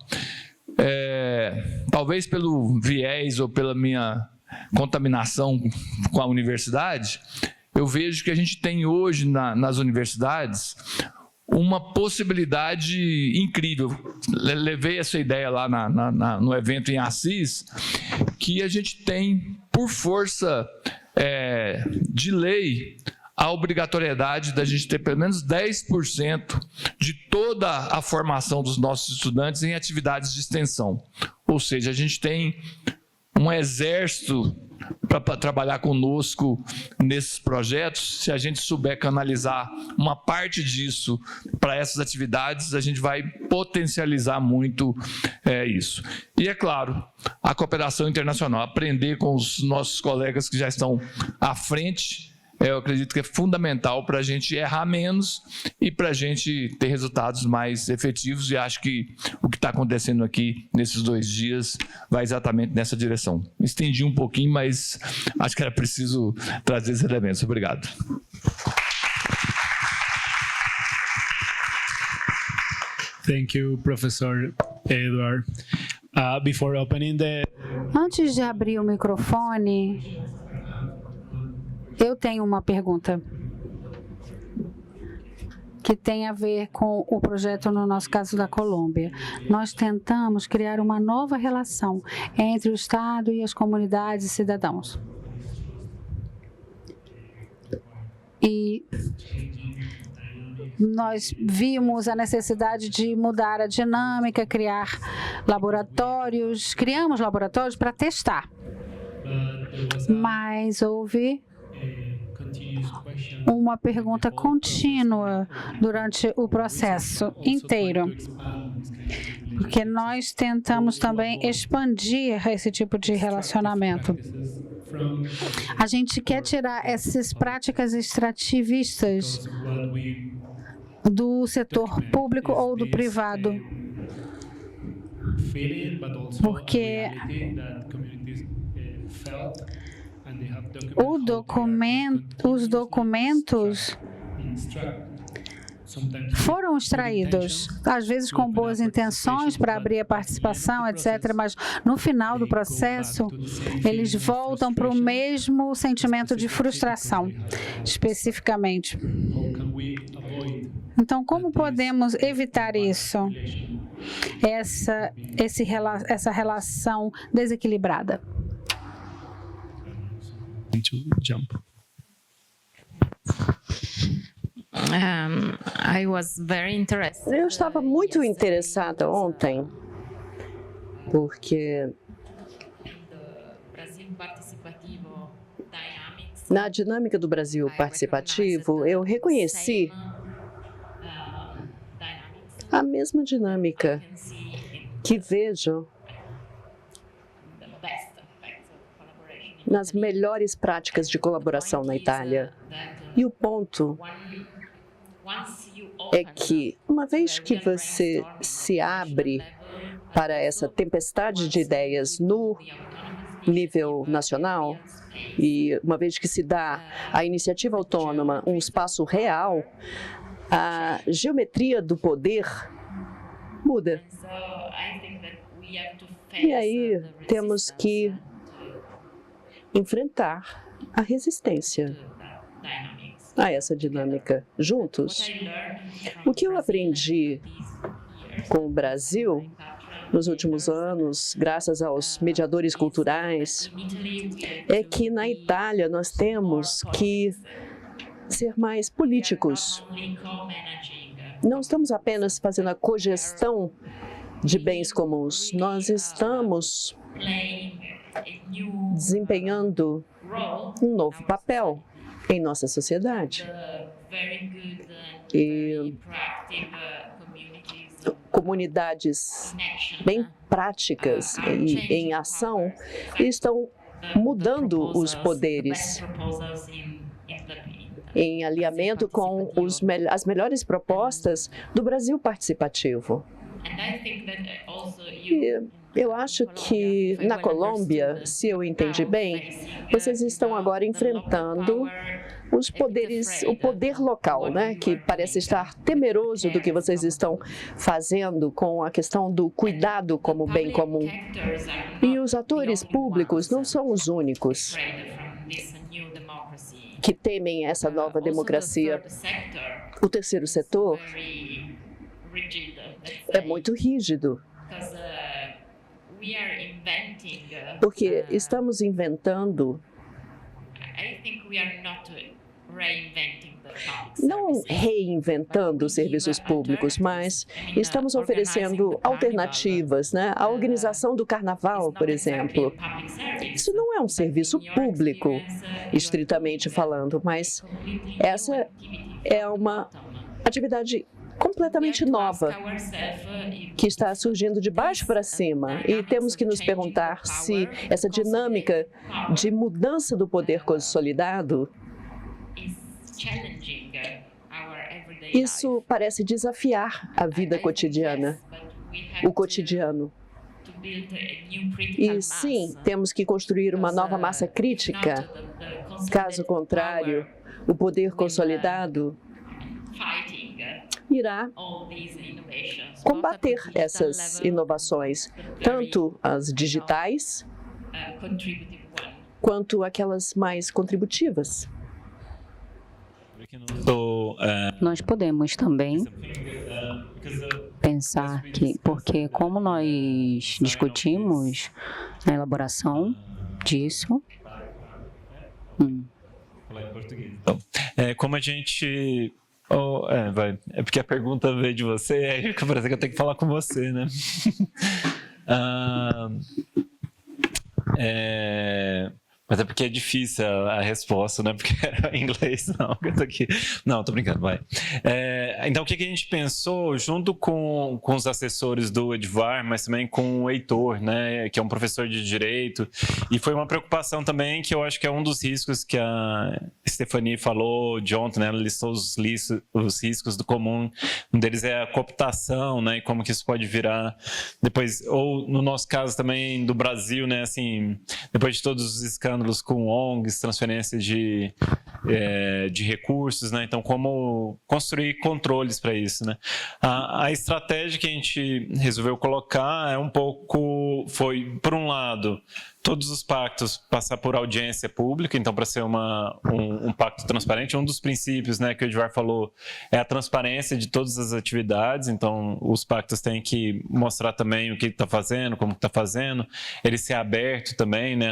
Talvez pelo viés ou pela minha contaminação com a universidade, eu vejo que a gente tem hoje nas universidades uma possibilidade incrível. Levei essa ideia lá no evento em Assis, que a gente tem, por força de lei, a obrigatoriedade da gente ter pelo menos 10% de toda a formação dos nossos estudantes em atividades de extensão. Ou seja, a gente tem um exército para trabalhar conosco nesses projetos. Se a gente souber canalizar uma parte disso para essas atividades, a gente vai potencializar muito isso. E, é claro, a cooperação internacional, aprender com os nossos colegas que já estão à frente, eu acredito que é fundamental para a gente errar menos e para a gente ter resultados mais efetivos, e acho que o que está acontecendo aqui nesses 2 dias vai exatamente nessa direção. Me estendi um pouquinho, mas acho que era preciso trazer esses elementos. Obrigado. Thank you, Professor Edward. Before opening Antes de abrir o microfone, eu tenho uma pergunta que tem a ver com o projeto, no nosso caso da Colômbia. Nós tentamos criar uma nova relação entre o Estado e as comunidades e cidadãos. E nós vimos a necessidade de mudar a dinâmica, criar laboratórios, criamos laboratórios para testar. Mas houve uma pergunta contínua durante o processo inteiro, porque nós tentamos também expandir esse tipo de relacionamento. A gente quer tirar essas práticas extrativistas do setor público ou do privado, porque os documentos foram extraídos, às vezes com boas intenções para abrir a participação, etc., mas no final do processo, eles voltam para o mesmo sentimento de frustração, especificamente. Então, como podemos evitar isso? Essa relação desequilibrada? to jump. I was very interested. Eu estava muito interessada ontem, porque na dinâmica do Brasil participativo, eu reconheci a mesma dinâmica que vejo nas melhores práticas de colaboração na Itália. E o ponto é que, uma vez que você se abre para essa tempestade de ideias no nível nacional, e uma vez que se dá à iniciativa autônoma um espaço real, a geometria do poder muda. E aí temos que enfrentar a resistência a essa dinâmica juntos. O que eu aprendi com o Brasil nos últimos anos, graças aos mediadores culturais, é que na Itália nós temos que ser mais políticos. Não estamos apenas fazendo a cogestão de bens comuns, nós estamos desempenhando um novo papel em nossa sociedade. E comunidades bem práticas e em ação estão mudando os poderes em alinhamento com as melhores propostas do Brasil participativo. E eu acho que na Colômbia, se eu entendi bem, vocês estão agora enfrentando os poderes, o poder local, né, que parece estar temeroso do que vocês estão fazendo com a questão do cuidado como bem comum. E os atores públicos não são os únicos que temem essa nova democracia. O terceiro setor é muito rígido, porque estamos inventando, não reinventando os serviços públicos, mas estamos oferecendo alternativas, né? A organização do carnaval, por exemplo. Isso não é um serviço público, estritamente falando, mas essa é uma atividade completamente nova, que está surgindo de baixo para cima. E temos que nos perguntar se essa dinâmica de mudança do poder consolidado, isso parece desafiar a vida cotidiana, o cotidiano. E sim, temos que construir uma nova massa crítica. Caso contrário, o poder consolidado irá combater essas inovações, tanto as digitais quanto aquelas mais contributivas. Nós podemos também pensar que, porque como nós discutimos a elaboração disso, como a gente... É porque a pergunta veio de você, aí parece que eu tenho que falar com você, né? Mas é porque é difícil a resposta, né? Porque era em inglês, não, eu tô aqui. Não, tô brincando, vai. Então, o que a gente pensou, junto com os assessores do Edvar, mas também com o Heitor, né? Que é um professor de Direito, e foi uma preocupação também, que eu acho que é um dos riscos que a Stephanie falou de ontem, né? Ela listou os riscos do comum. Um deles é a cooptação, né? E como que isso pode virar depois, ou no nosso caso também do Brasil, né? Assim, depois de todos os escândalos com ONGs, transferência de recursos, né? Então, como construir controles para isso, né? A estratégia que a gente resolveu colocar é um pouco, foi, por um lado, todos os pactos passar por audiência pública, então para ser um pacto transparente, um dos princípios, né, que o Edvar falou é a transparência de todas as atividades, então os pactos têm que mostrar também o que está fazendo, como está fazendo, ele ser aberto também, né,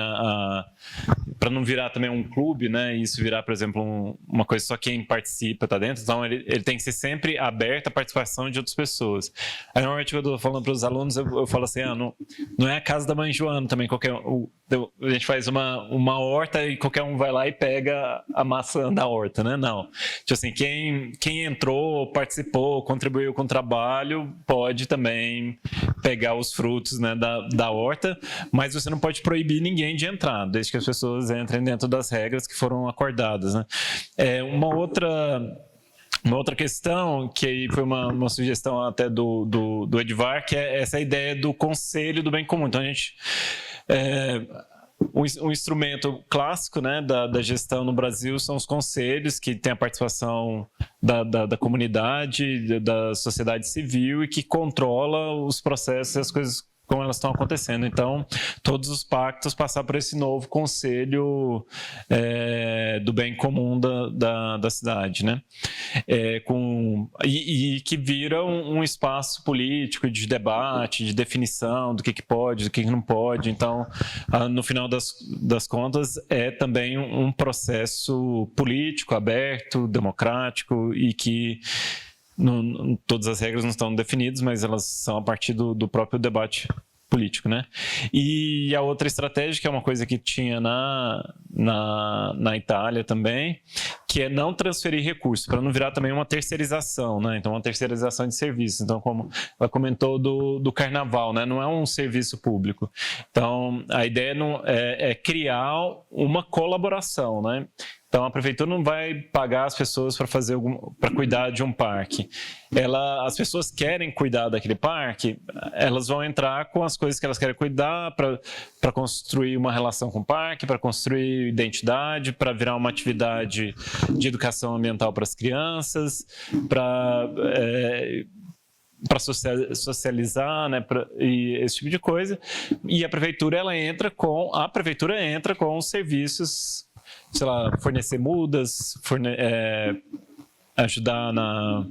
para não virar também um clube, né, e isso virar, por exemplo, uma coisa só quem participa está dentro, então ele tem que ser sempre aberto à participação de outras pessoas. Aí normalmente quando eu estou falando para os alunos, eu falo assim, não é a casa da mãe Joana também, a gente faz uma horta e qualquer um vai lá e pega a maçã da horta, né? Não. Tipo assim, quem entrou, participou, contribuiu com o trabalho, pode também pegar os frutos, né, da horta, mas você não pode proibir ninguém de entrar, desde que as pessoas entrem dentro das regras que foram acordadas, né? Uma outra questão, que aí foi uma sugestão até do Edvar, que é essa ideia do conselho do bem comum. Então, a gente... um instrumento clássico, né, da gestão no Brasil são os conselhos, que tem a participação da comunidade, da sociedade civil e que controla os processos e as coisas como elas estão acontecendo. Então, todos os pactos passar por esse novo conselho do bem comum da cidade, né? E que vira um espaço político de debate, de definição do que pode, do que não pode. Então, no final das contas, é também um processo político, aberto, democrático e que todas as regras não estão definidas, mas elas são a partir do próprio debate político, né? E a outra estratégia, que é uma coisa que tinha na Itália também, que é não transferir recursos, para não virar também uma terceirização, né? Então, uma terceirização de serviços. Então, como ela comentou do carnaval, né? Não é um serviço público. Então, a ideia é criar uma colaboração, né? Então, a prefeitura não vai pagar as pessoas para cuidar de um parque. As pessoas querem cuidar daquele parque, elas vão entrar com as coisas que elas querem cuidar para construir uma relação com o parque, para construir identidade, para virar uma atividade de educação ambiental para as crianças, para socializar, né, e esse tipo de coisa. E a prefeitura entra com os serviços, sei lá, fornecer mudas, ajudar na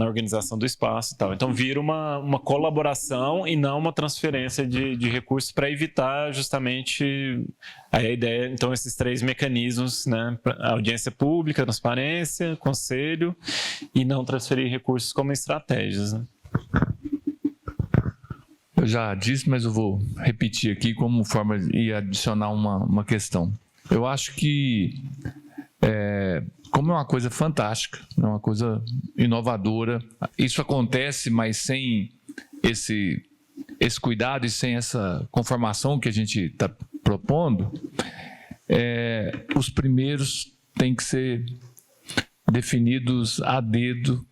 organização do espaço e tal. Então vira uma colaboração e não uma transferência de recursos para evitar justamente a ideia. Então esses três mecanismos, né, audiência pública, transparência, conselho e não transferir recursos como estratégias, né? Eu já disse, mas eu vou repetir aqui como forma de adicionar uma questão. Eu acho que, como é uma coisa fantástica, é uma coisa inovadora, isso acontece, mas sem esse cuidado e sem essa conformação que a gente está propondo, os primeiros têm que ser definidos a dedo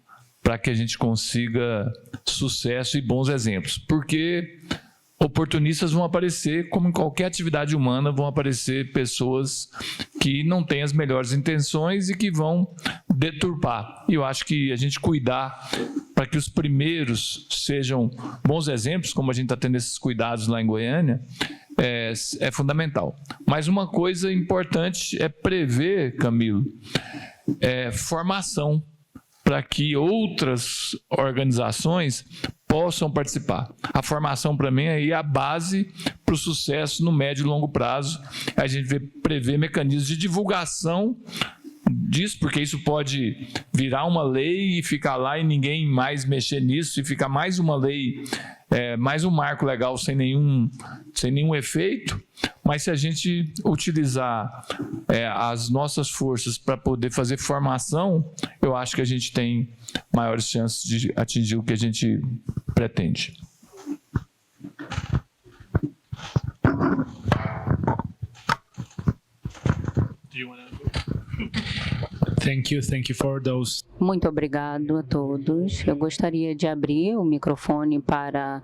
para que a gente consiga sucesso e bons exemplos, porque oportunistas vão aparecer, como em qualquer atividade humana, vão aparecer pessoas que não têm as melhores intenções e que vão deturpar. E eu acho que a gente cuidar para que os primeiros sejam bons exemplos, como a gente está tendo esses cuidados lá em Goiânia, é fundamental. Mas uma coisa importante é prever, Camilo, formação, para que outras organizações possam participar. A formação, para mim, é a base para o sucesso no médio e longo prazo. A gente prevê mecanismos de divulgação disso, porque isso pode virar uma lei e ficar lá e ninguém mais mexer nisso, e ficar mais uma lei, mais um marco legal sem nenhum efeito. Mas se a gente utilizar as nossas forças para poder fazer formação, eu acho que a gente tem maiores chances de atingir o que a gente pretende. Thank you for those. Muito obrigado a todos. Eu gostaria de abrir o microfone para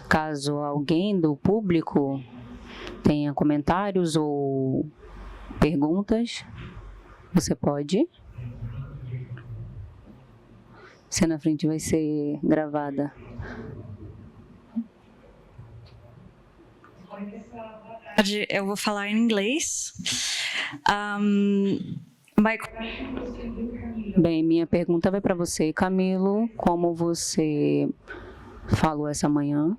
caso alguém do público tenha comentários ou perguntas. Você pode. Você na frente vai ser gravada. Eu vou falar em inglês. Bem, minha pergunta vai para você, Camilo. Como você falou essa manhã,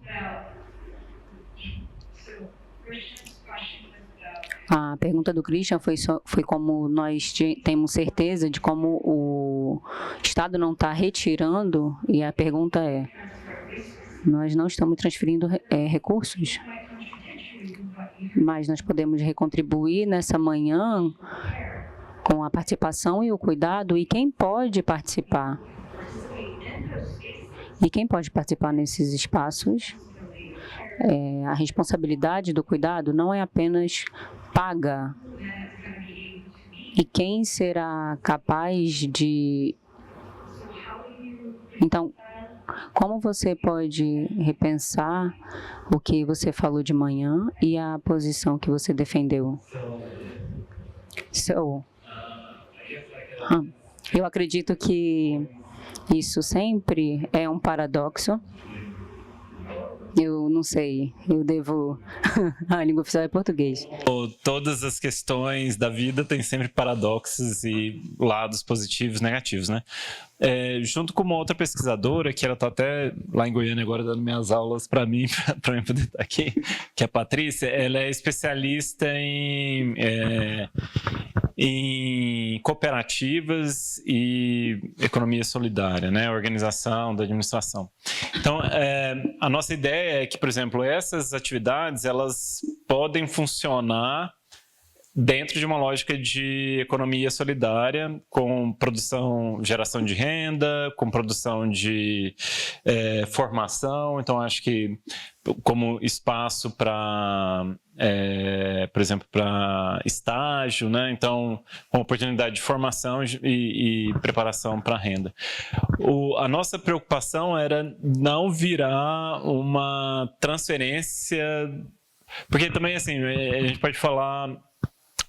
a pergunta do Christian foi como nós temos certeza de como o Estado não está retirando, e a pergunta é, nós não estamos transferindo recursos, mas nós podemos recontribuir nessa manhã com a participação e o cuidado, e quem pode participar? E quem pode participar nesses espaços? A responsabilidade do cuidado não é apenas paga. E quem será capaz de... Então, como você pode repensar o que você falou de manhã e a posição que você defendeu? Eu acredito que isso sempre é um paradoxo. Eu não sei, eu devo... A língua oficial é português. Todas as questões da vida têm sempre paradoxos e lados positivos e negativos, né? Junto com uma outra pesquisadora, que ela está até lá em Goiânia agora dando minhas aulas para mim poder estar aqui, que é a Patrícia, ela é especialista em cooperativas e economia solidária, né? Organização da administração. Então, a nossa ideia é que, por exemplo, essas atividades, elas podem funcionar dentro de uma lógica de economia solidária, com produção, geração de renda, com produção de formação. Então, acho que como espaço para, por exemplo, para estágio, né? Então, uma oportunidade de formação e preparação para a renda. A nossa preocupação era não virar uma transferência, porque também, assim, a gente pode falar...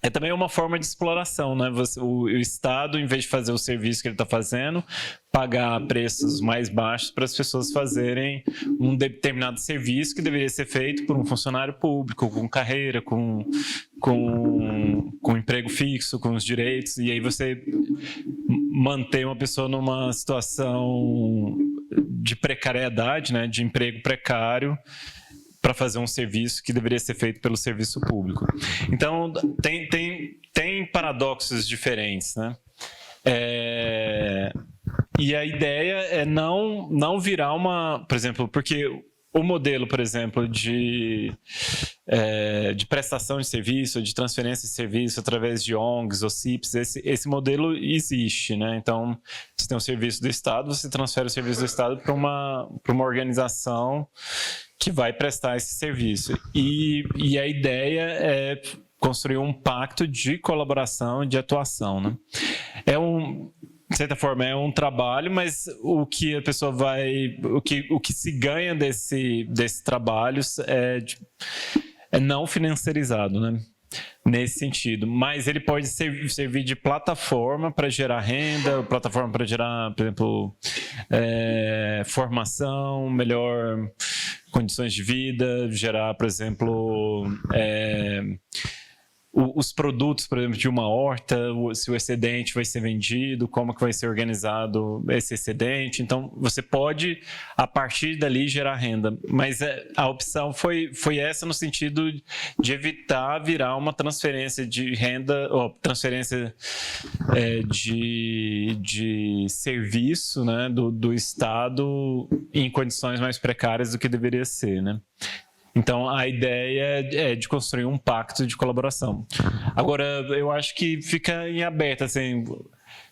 É também uma forma de exploração, né? O Estado, em vez de fazer o serviço que ele está fazendo, pagar preços mais baixos para as pessoas fazerem um determinado serviço que deveria ser feito por um funcionário público, com carreira, com emprego fixo, com os direitos, e aí você manter uma pessoa numa situação de precariedade, né? De emprego precário, para fazer um serviço que deveria ser feito pelo serviço público. Então, tem paradoxos diferentes, né? E a ideia é não virar uma... Por exemplo, porque o modelo, por exemplo, de prestação de serviço, de transferência de serviço através de ONGs ou CIPs, esse modelo existe, né? Então, você tem um serviço do Estado, você transfere o serviço do Estado para uma organização que vai prestar esse serviço. E a ideia é construir um pacto de colaboração e de atuação, né? De certa forma, é um trabalho, mas o que a pessoa vai... O que se ganha desses trabalhos é não financiarizado, né? Nesse sentido. Mas ele pode servir de plataforma para gerar renda, plataforma para gerar, por exemplo, formação, melhor condições de vida, gerar, por exemplo, os produtos, por exemplo, de uma horta, se o excedente vai ser vendido, como que vai ser organizado esse excedente. Então, você pode, a partir dali, gerar renda. Mas a opção foi essa no sentido de evitar virar uma transferência de renda, ou transferência de serviço, né, do Estado em condições mais precárias do que deveria ser, né? Então, a ideia é de construir um pacto de colaboração. Agora, eu acho que fica em aberto, assim,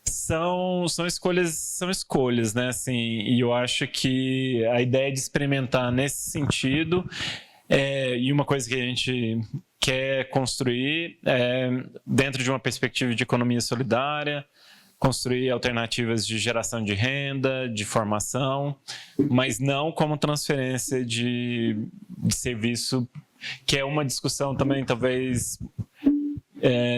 são escolhas, né, assim, e eu acho que a ideia de experimentar nesse sentido, e uma coisa que a gente quer construir dentro de uma perspectiva de economia solidária, construir alternativas de geração de renda, de formação, mas não como transferência de serviço, que é uma discussão também, talvez,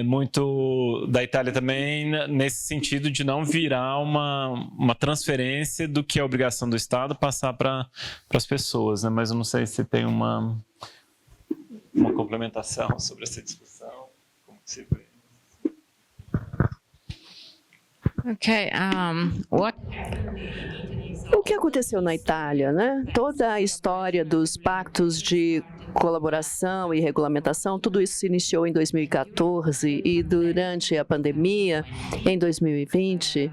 muito da Itália também, nesse sentido de não virar uma transferência do que é a obrigação do Estado passar para as pessoas, né? Mas eu não sei se tem uma uma complementação sobre essa discussão? Como que você vê? Okay. O que aconteceu na Itália, né? Toda a história dos pactos de colaboração e regulamentação, tudo isso se iniciou em 2014 e durante a pandemia, em 2020,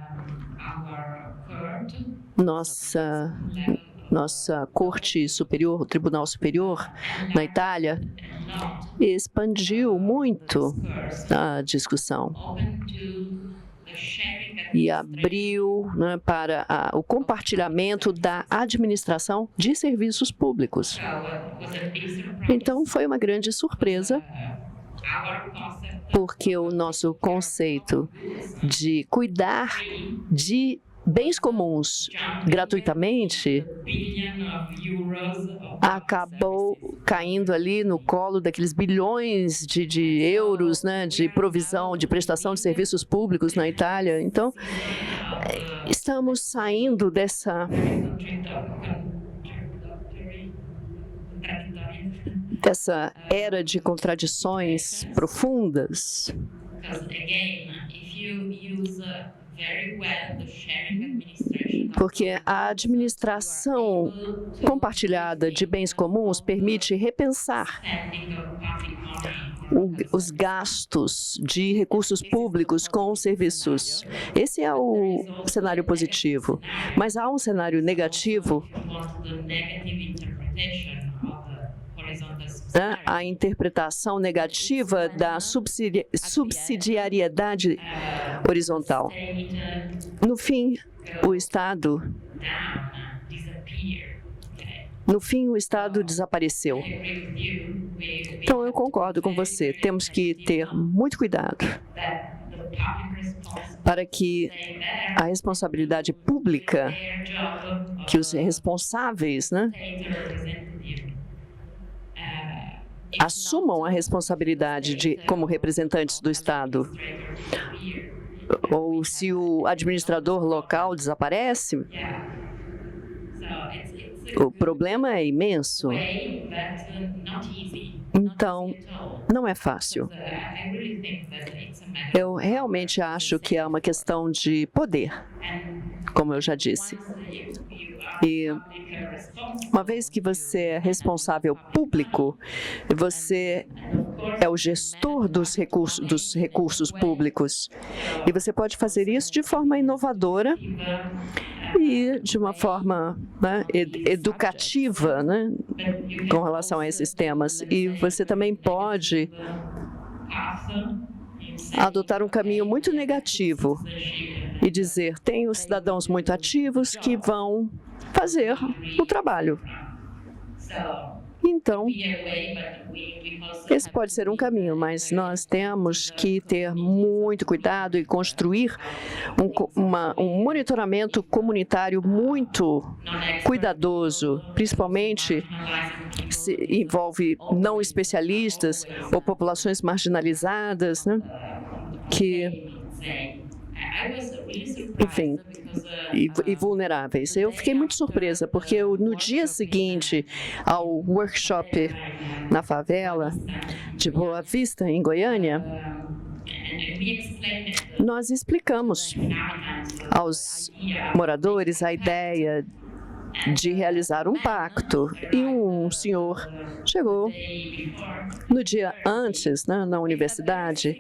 nossa Corte Superior, o Tribunal Superior na Itália, expandiu muito a discussão e abriu, né, para o compartilhamento da administração de serviços públicos. Então, foi uma grande surpresa, porque o nosso conceito de cuidar de bens comuns gratuitamente acabou caindo ali no colo daqueles bilhões de euros, né, de provisão, de prestação de serviços públicos na Itália. Então, estamos saindo dessa era de contradições profundas. Porque a administração compartilhada de bens comuns permite repensar os gastos de recursos públicos com serviços. Esse é o cenário positivo. Mas há um cenário negativo, a interpretação negativa da subsidiariedade horizontal. No fim, o Estado desapareceu. Então, eu concordo com você. Temos que ter muito cuidado para que a responsabilidade pública, que os responsáveis, né, assumam a responsabilidade como representantes do Estado. Ou se o administrador local desaparece, o problema é imenso. Então, não é fácil. Eu realmente acho que é uma questão de poder, como eu já disse. E uma vez que você é responsável público, você é o gestor dos recursos públicos. E você pode fazer isso de forma inovadora e de uma forma, né, educativa, né, com relação a esses temas. E você também pode adotar um caminho muito negativo e dizer: tem os cidadãos muito ativos que vão fazer o trabalho. Então, esse pode ser um caminho, mas nós temos que ter muito cuidado e construir um monitoramento comunitário muito cuidadoso, principalmente se envolve não especialistas ou populações marginalizadas, né, que, enfim, e vulneráveis. Eu fiquei muito surpresa, porque no dia seguinte ao workshop na favela de Boa Vista, em Goiânia, nós explicamos aos moradores a ideia de realizar um pacto. E um senhor chegou no dia antes, né, na universidade,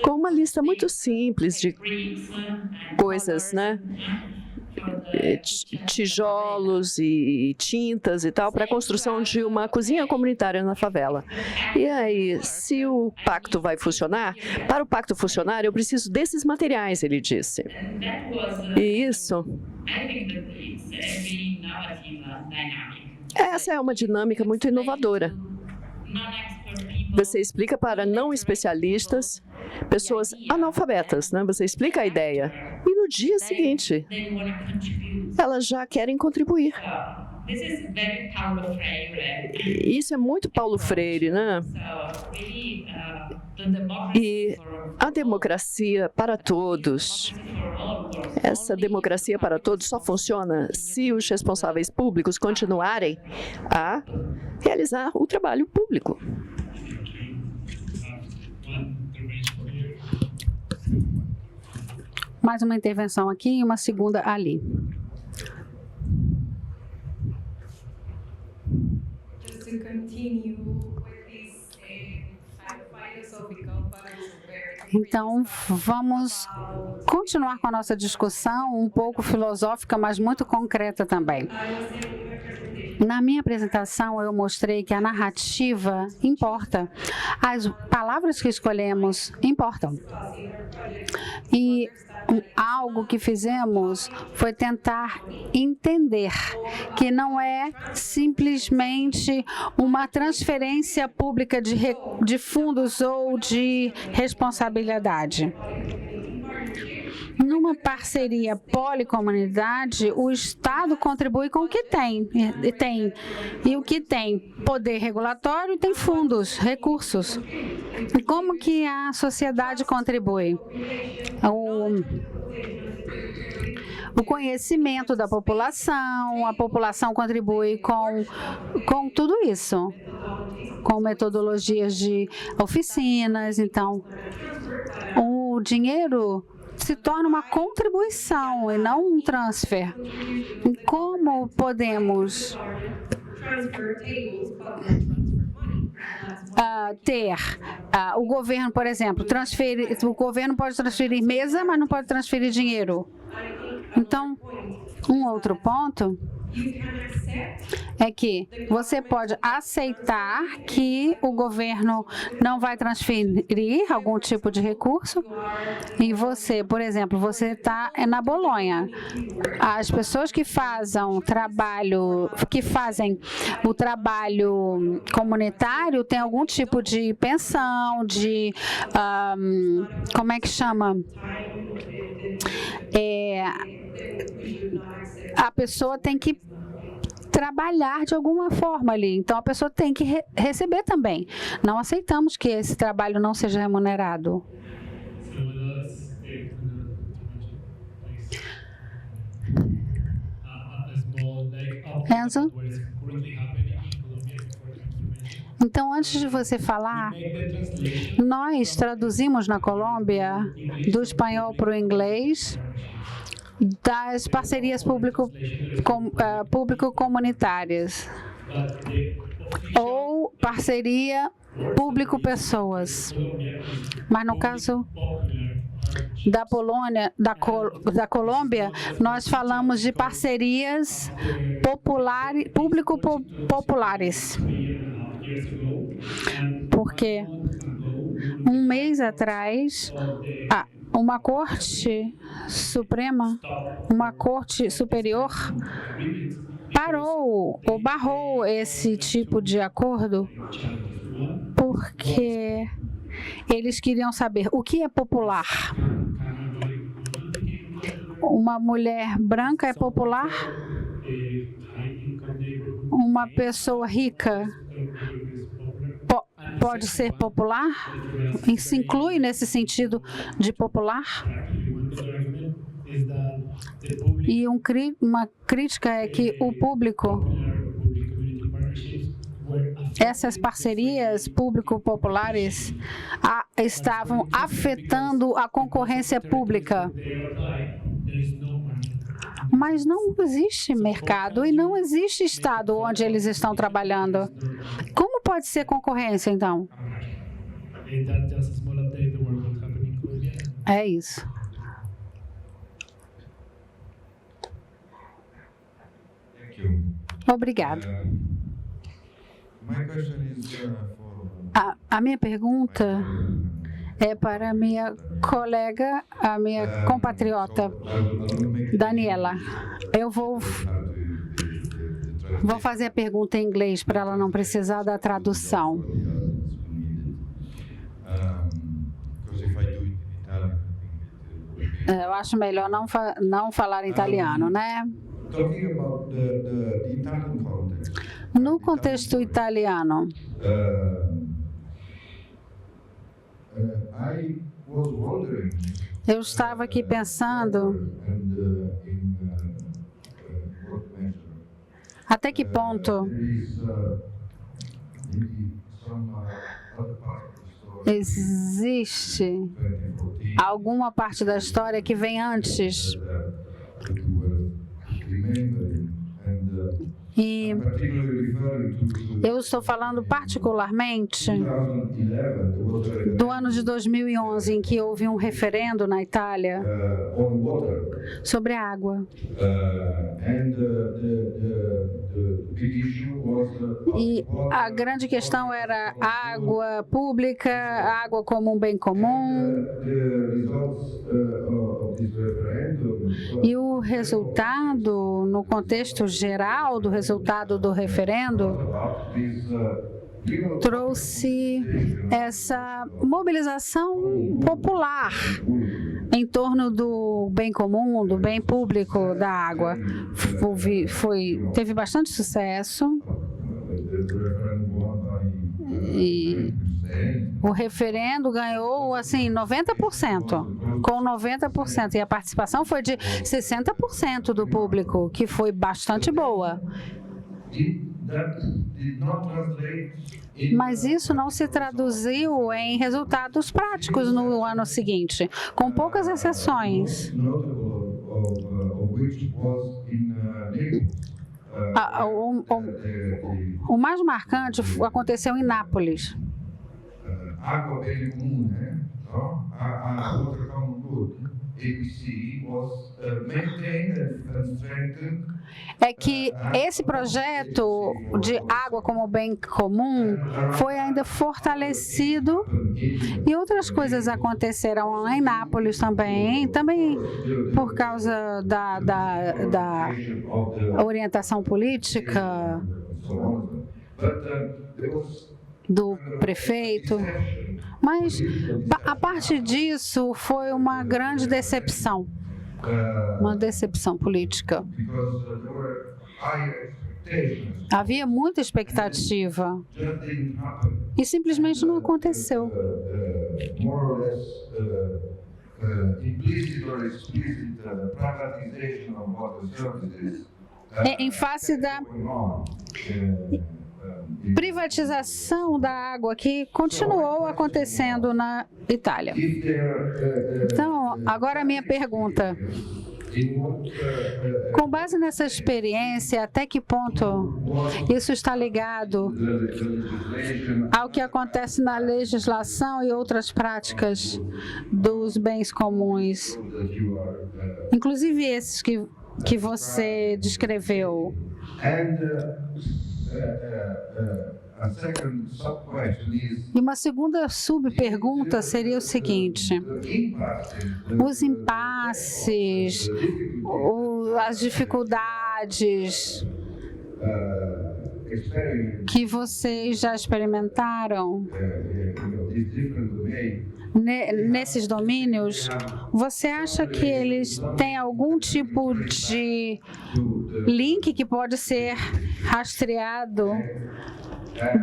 com uma lista muito simples de coisas, né, tijolos e tintas e tal, para a construção de uma cozinha comunitária na favela. E aí, se o pacto vai funcionar, para o pacto funcionar, eu preciso desses materiais, ele disse. E isso, essa é uma dinâmica muito inovadora. Você explica para não especialistas, pessoas analfabetas, né? Você explica a ideia. E no dia seguinte, elas já querem contribuir. Isso é muito Paulo Freire, né? E a democracia para todos, Essa democracia para todos só funciona se os responsáveis públicos continuarem a realizar o trabalho público. Mais uma intervenção aqui e uma segunda ali. Então, vamos continuar com a nossa discussão, um pouco filosófica, mas muito concreta também. Na minha apresentação, eu mostrei que a narrativa importa. As palavras que escolhemos importam. E algo que fizemos foi tentar entender que não é simplesmente uma transferência pública de fundos ou de responsabilidade. Numa parceria policomunidade, o Estado contribui com o que tem. E o que tem poder regulatório tem fundos, recursos. E como que a sociedade contribui? O conhecimento da população, a população contribui com tudo isso, com metodologias de oficinas. Então, o dinheiro se torna uma contribuição e não um transfer. E como podemos o governo, por exemplo, o governo pode transferir mesa, mas não pode transferir dinheiro. Então, um outro ponto é que você pode aceitar que o governo não vai transferir algum tipo de recurso e você, por exemplo, você está na Bolonha. As pessoas que fazem o trabalho comunitário têm algum tipo de pensão, de como é que chama? A pessoa tem que trabalhar de alguma forma ali. Então, a pessoa tem que receber também. Não aceitamos que esse trabalho não seja remunerado. Enzo? Então, antes de você falar, nós traduzimos na Colômbia do espanhol para o inglês das parcerias público-comunitárias ou parceria público-pessoas. Mas no caso da Colômbia, nós falamos de parcerias público-populares. Porque um mês atrás, uma corte suprema, uma corte superior, barrou esse tipo de acordo, porque eles queriam saber o que é popular. Uma mulher branca é popular? Uma pessoa rica pode ser popular? E se inclui nesse sentido de popular? E uma crítica é que o público, essas parcerias público-populares estavam afetando a concorrência pública. Mas não existe mercado e não existe estado onde eles estão trabalhando. Como pode ser concorrência, então? É isso. Obrigado. A minha pergunta é para a minha colega, a minha compatriota, Daniela. Eu vou fazer a pergunta em inglês para ela não precisar da tradução. Eu acho melhor não falar em italiano, né? No contexto italiano, Eu estava aqui pensando até que ponto existe alguma parte da história que vem antes. E eu estou falando particularmente do ano de 2011, em que houve um referendo na Itália sobre a água. E a grande questão era água pública, água como um bem comum. E o resultado, no contexto geral do resultado do referendo, trouxe essa mobilização popular em torno do bem comum, do bem público da água. Teve bastante sucesso. E o referendo ganhou, assim, 90%, com 90%. E a participação foi de 60% do público, que foi bastante boa. Mas isso não se traduziu em resultados práticos no ano seguinte, com poucas exceções. O mais marcante aconteceu em Nápoles. Água bem comum, né? A outra common good, ABC, was maintained and strengthened. É que esse projeto de água como bem comum foi ainda fortalecido e outras coisas aconteceram em Nápoles também por causa da orientação política do prefeito, mas a partir disso foi uma grande decepção, uma decepção política. Havia muita expectativa e simplesmente não aconteceu. Em face da privatização da água que continuou acontecendo na Itália. Então, agora a minha pergunta. Com base nessa experiência, até que ponto isso está ligado ao que acontece na legislação e outras práticas dos bens comuns, inclusive esses que você descreveu? E uma segunda subpergunta seria o seguinte: os impasses, as dificuldades que vocês já experimentaram nesses domínios, você acha que eles têm algum tipo de link que pode ser rastreado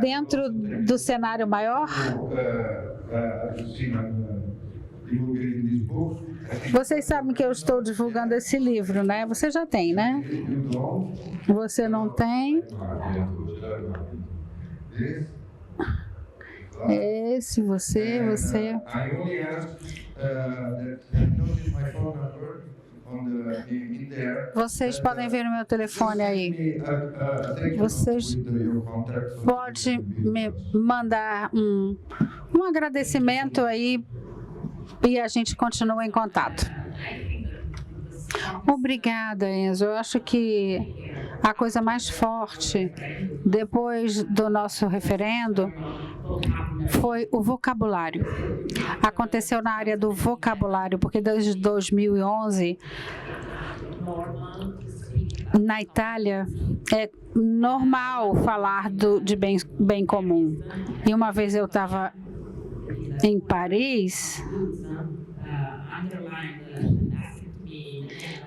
dentro do cenário maior? Vocês sabem que eu estou divulgando esse livro, né? Você já tem, né? Você não tem? Esse, você. Vocês podem ver o meu telefone aí. Vocês podem me mandar um agradecimento aí e a gente continua em contato. Obrigada, Enzo. Eu acho que a coisa mais forte depois do nosso referendo foi o vocabulário. Aconteceu na área do vocabulário, porque desde 2011, na Itália, é normal falar de bem comum. E uma vez eu estava em Paris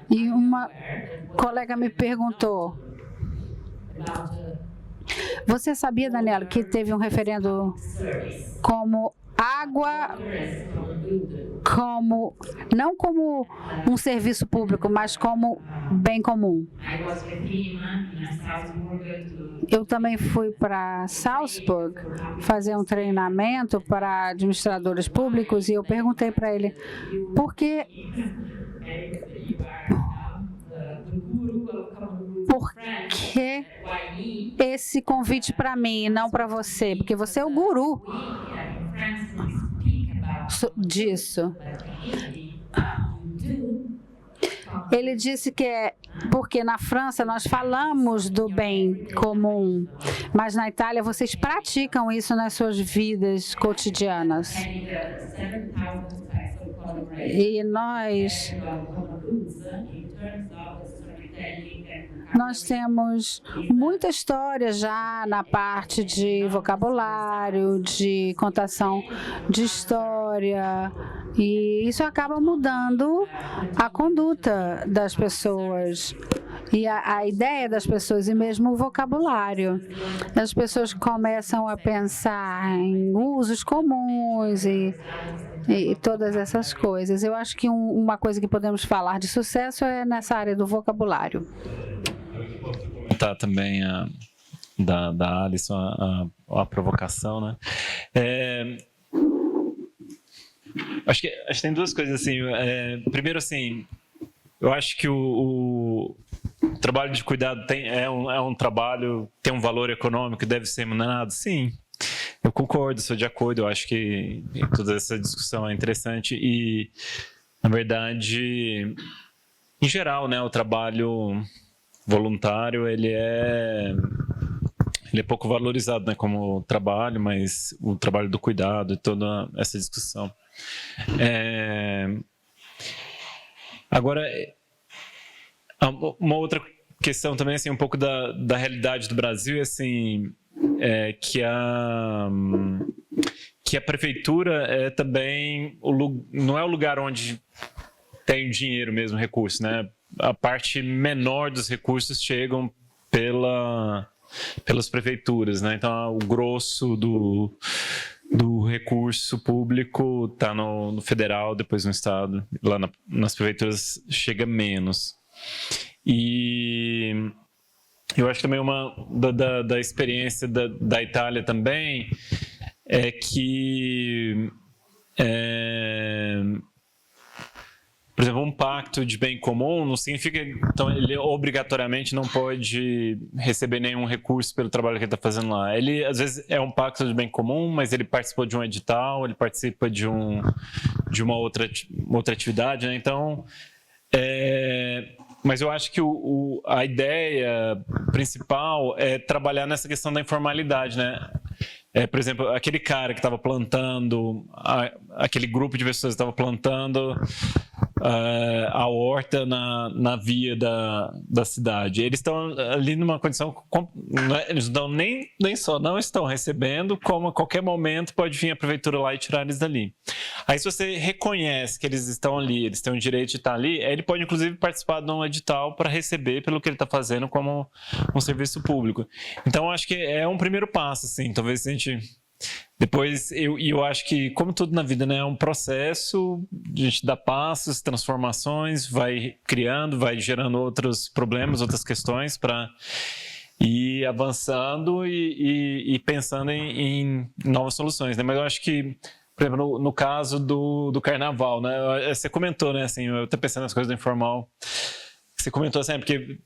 e uma colega me perguntou: você sabia, Daniela, que teve um referendo como água não como um serviço público, mas como bem comum. Eu também fui para Salzburg fazer um treinamento para administradores públicos e eu perguntei para ele por que esse convite para mim e não para você? Porque você é o guru disso. Ele disse que é porque na França nós falamos do bem comum, mas na Itália vocês praticam isso nas suas vidas cotidianas. E nós temos muita história já na parte de vocabulário, de contação de história, e isso acaba mudando a conduta das pessoas e a ideia das pessoas e mesmo o vocabulário. As pessoas começam a pensar em usos comuns e todas essas coisas. Eu acho que uma coisa que podemos falar de sucesso é nessa área do vocabulário. Tá também da Alisson a provocação, né? Acho que tem duas coisas assim. Primeiro, assim, eu acho que o trabalho de cuidado é um trabalho, tem um valor econômico, deve ser remunerado? Sim, eu concordo, sou de acordo. Eu acho que toda essa discussão é interessante e, na verdade, em geral, né, o trabalho voluntário ele é pouco valorizado, né, como trabalho, mas o trabalho do cuidado e toda essa discussão. Agora, uma outra questão também, assim, um pouco da realidade do Brasil, assim, que a prefeitura é também não é o lugar onde tem dinheiro mesmo, recurso, né? A parte menor dos recursos chegam pelas prefeituras, né? Então, o grosso do recurso público está no federal, depois no estado, lá nas prefeituras chega menos. E eu acho também uma da experiência da Itália também é que por exemplo, um pacto de bem comum não significa, então, ele obrigatoriamente não pode receber nenhum recurso pelo trabalho que ele está fazendo lá. Ele, às vezes, é um pacto de bem comum, mas ele participou de um edital, ele participa de uma outra atividade, né? Então, mas eu acho que a ideia principal é trabalhar nessa questão da informalidade, né? Por exemplo, aquele cara que estava plantando, aquele grupo de pessoas que estava plantando a horta na via da cidade. Eles estão ali numa condição, eles não estão recebendo, como a qualquer momento pode vir a prefeitura lá e tirar eles dali. Aí, se você reconhece que eles estão ali, eles têm o direito de estar ali, ele pode inclusive participar de um edital para receber pelo que ele está fazendo como um serviço público. Então, acho que é um primeiro passo, assim. Talvez a gente depois, eu acho que, como tudo na vida, né, é um processo, a gente dá passos, transformações, vai criando, vai gerando outros problemas, outras questões para ir avançando e pensando em novas soluções, né? Mas eu acho que, por exemplo, no caso do carnaval, né, você comentou, né, assim, eu estou pensando nas coisas do informal. Você comentou assim, porque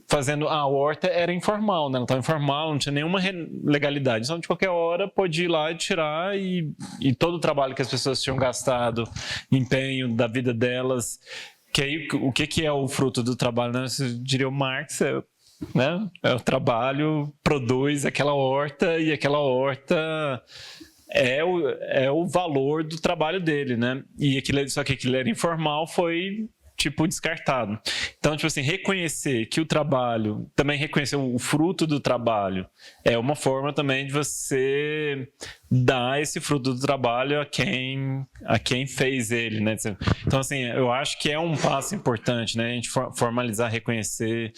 fazendo a horta era informal, né? Não estava informal, não tinha nenhuma legalidade. Então, de qualquer hora, pode ir lá e tirar e todo o trabalho que as pessoas tinham gastado, empenho da vida delas, que aí o que é o fruto do trabalho, né? Você diria o Marx, né? O trabalho produz aquela horta e aquela horta é o valor do trabalho dele, né? Só que aquilo era informal, foi tipo descartado. Então, tipo assim, reconhecer que o trabalho, também reconhecer o fruto do trabalho é uma forma também de você dar esse fruto do trabalho a quem fez ele, né? Então, assim, eu acho que é um passo importante, né? A gente formalizar, reconhecer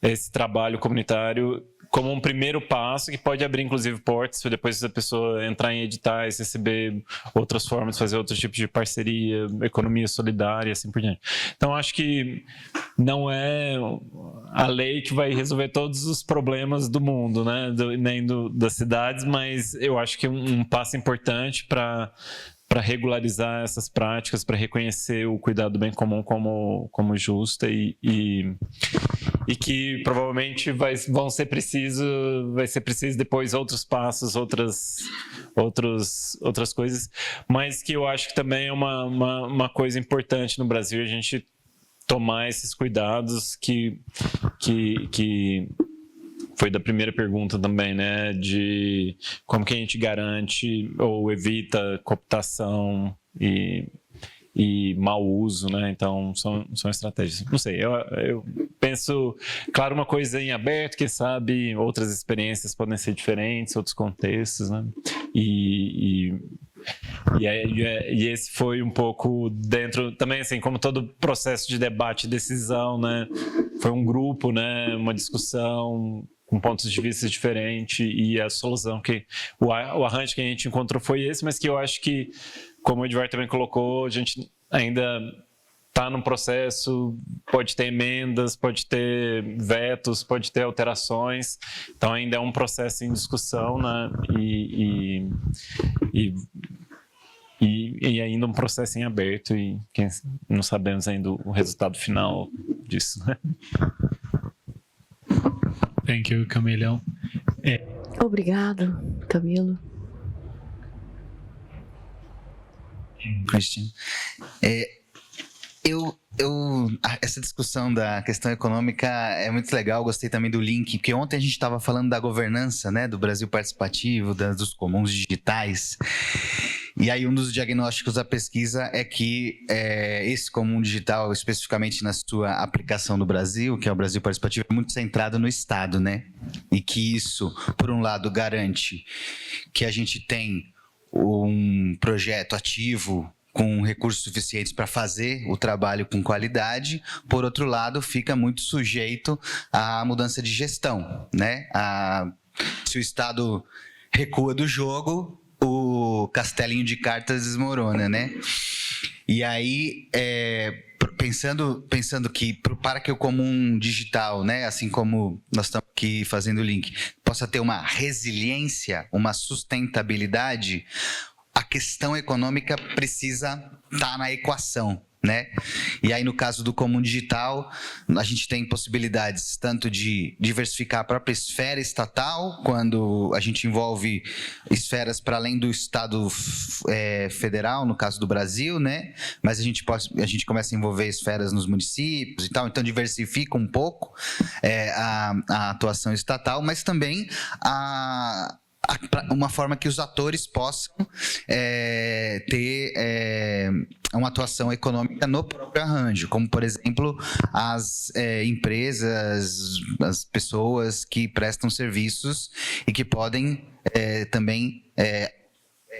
esse trabalho comunitário como um primeiro passo que pode abrir, inclusive, portas para depois a pessoa entrar em editais, receber outras formas de fazer outros tipos de parceria, economia solidária, assim por diante. Então, acho que não é a lei que vai resolver todos os problemas do mundo, né? Nem das cidades, mas eu acho que é um passo importante para regularizar essas práticas, para reconhecer o cuidado do bem comum como justa e que provavelmente vai ser preciso depois outros passos, outras coisas, mas que eu acho que também é uma coisa importante no Brasil, a gente tomar esses cuidados que foi da primeira pergunta também, né, de como que a gente garante ou evita cooptação e mau uso, né? Então são estratégias. Não sei, eu penso, claro, uma coisa em aberto, quem sabe outras experiências podem ser diferentes, outros contextos, né? E esse foi um pouco dentro também, assim, como todo processo de debate e decisão, né? Foi um grupo, né? Uma discussão com pontos de vista diferentes e a solução o arranjo que a gente encontrou foi esse, mas que eu acho que, como o Edvar também colocou, a gente ainda está num processo, pode ter emendas, pode ter vetos, pode ter alterações, então ainda é um processo em discussão, né? E ainda um processo em aberto e não sabemos ainda o resultado final disso, né? Thank you, Camilo. Obrigado, Camilo. Christian. Essa discussão da questão econômica é muito legal, gostei também do link, porque ontem a gente estava falando da governança, né, do Brasil participativo, dos comuns digitais, e aí um dos diagnósticos da pesquisa é que esse comum digital, especificamente na sua aplicação no Brasil, que é o Brasil participativo, é muito centrado no Estado, né, e que isso, por um lado, garante que a gente tem um projeto ativo com recursos suficientes para fazer o trabalho com qualidade, por outro lado, fica muito sujeito à mudança de gestão, né? Se o Estado recua do jogo, o castelinho de cartas desmorona, né? E aí, pensando que para que o comum digital, né, assim como nós estamos aqui fazendo o link, possa ter uma resiliência, uma sustentabilidade, a questão econômica precisa estar na equação, né? E aí, no caso do comum digital, a gente tem possibilidades tanto de diversificar a própria esfera estatal, quando a gente envolve esferas para além do Estado federal, no caso do Brasil, né? Mas a gente começa a envolver esferas nos municípios e tal, então diversifica um pouco a atuação estatal, mas também uma forma que os atores possam ter uma atuação econômica no próprio arranjo, como, por exemplo, as empresas, as pessoas que prestam serviços e que podem também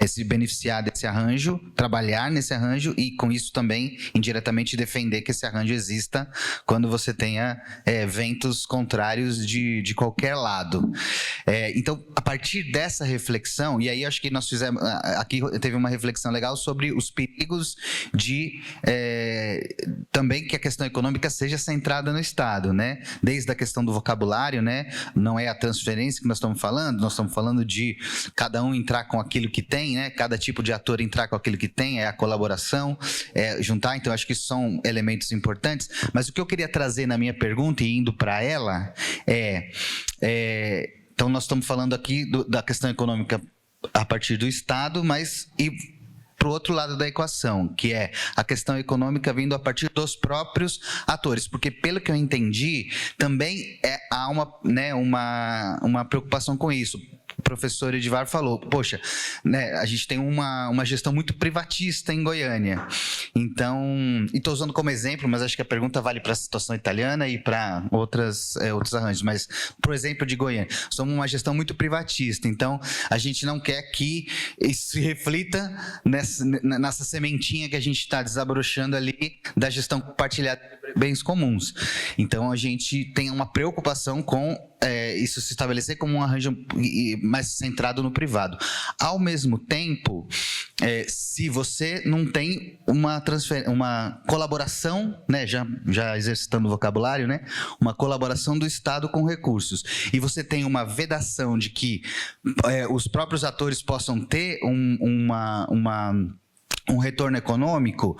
se beneficiar desse arranjo, trabalhar nesse arranjo e, com isso, também, indiretamente, defender que esse arranjo exista quando você tenha ventos contrários de qualquer lado. Então, a partir dessa reflexão, e aí acho que nós fizemos, aqui teve uma reflexão legal sobre os perigos de também que a questão econômica seja centrada no Estado, né? Desde a questão do vocabulário, né? Não é a transferência que nós estamos falando de cada um entrar com aquilo que tem, né? Cada tipo de ator entrar com aquilo que tem, é a colaboração, juntar, então acho que isso são elementos importantes, mas o que eu queria trazer na minha pergunta e indo para ela então nós estamos falando aqui da questão econômica a partir do Estado, mas para o outro lado da equação, que é a questão econômica vindo a partir dos próprios atores, porque pelo que eu entendi, também há uma preocupação com isso. professor Edivar falou, poxa, né, a gente tem uma gestão muito privatista em Goiânia. Então, e estou usando como exemplo, mas acho que a pergunta vale para a situação italiana e para outros arranjos, mas por exemplo de Goiânia, somos uma gestão muito privatista, então a gente não quer que isso se reflita nessa sementinha que a gente está desabrochando ali da gestão compartilhada de bens comuns. Então a gente tem uma preocupação com isso se estabelecer como um arranjo mais centrado no privado. Ao mesmo tempo, se você não tem uma colaboração, né, já exercitando o vocabulário, né, uma colaboração do Estado com recursos, e você tem uma vedação de que os próprios atores possam ter um retorno econômico,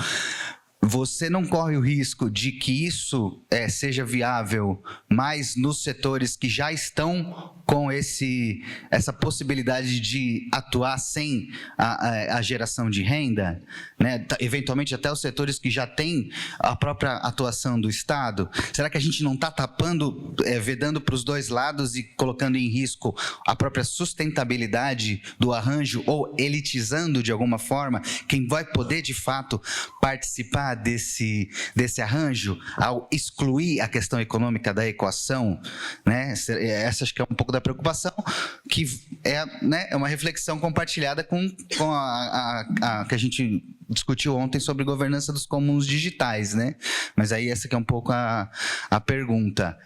você não corre o risco de que isso seja viável mais nos setores que já estão com essa possibilidade de atuar sem a geração de renda, né? Eventualmente até os setores que já têm a própria atuação do Estado? Será que a gente não está tapando, vedando para os dois lados e colocando em risco a própria sustentabilidade do arranjo ou elitizando de alguma forma quem vai poder de fato participar desse arranjo ao excluir a questão econômica da equação, né? Essa acho que é um pouco da preocupação, que é uma reflexão compartilhada com a que a gente discutiu ontem sobre governança dos comuns digitais, né? Mas aí essa que é um pouco a pergunta,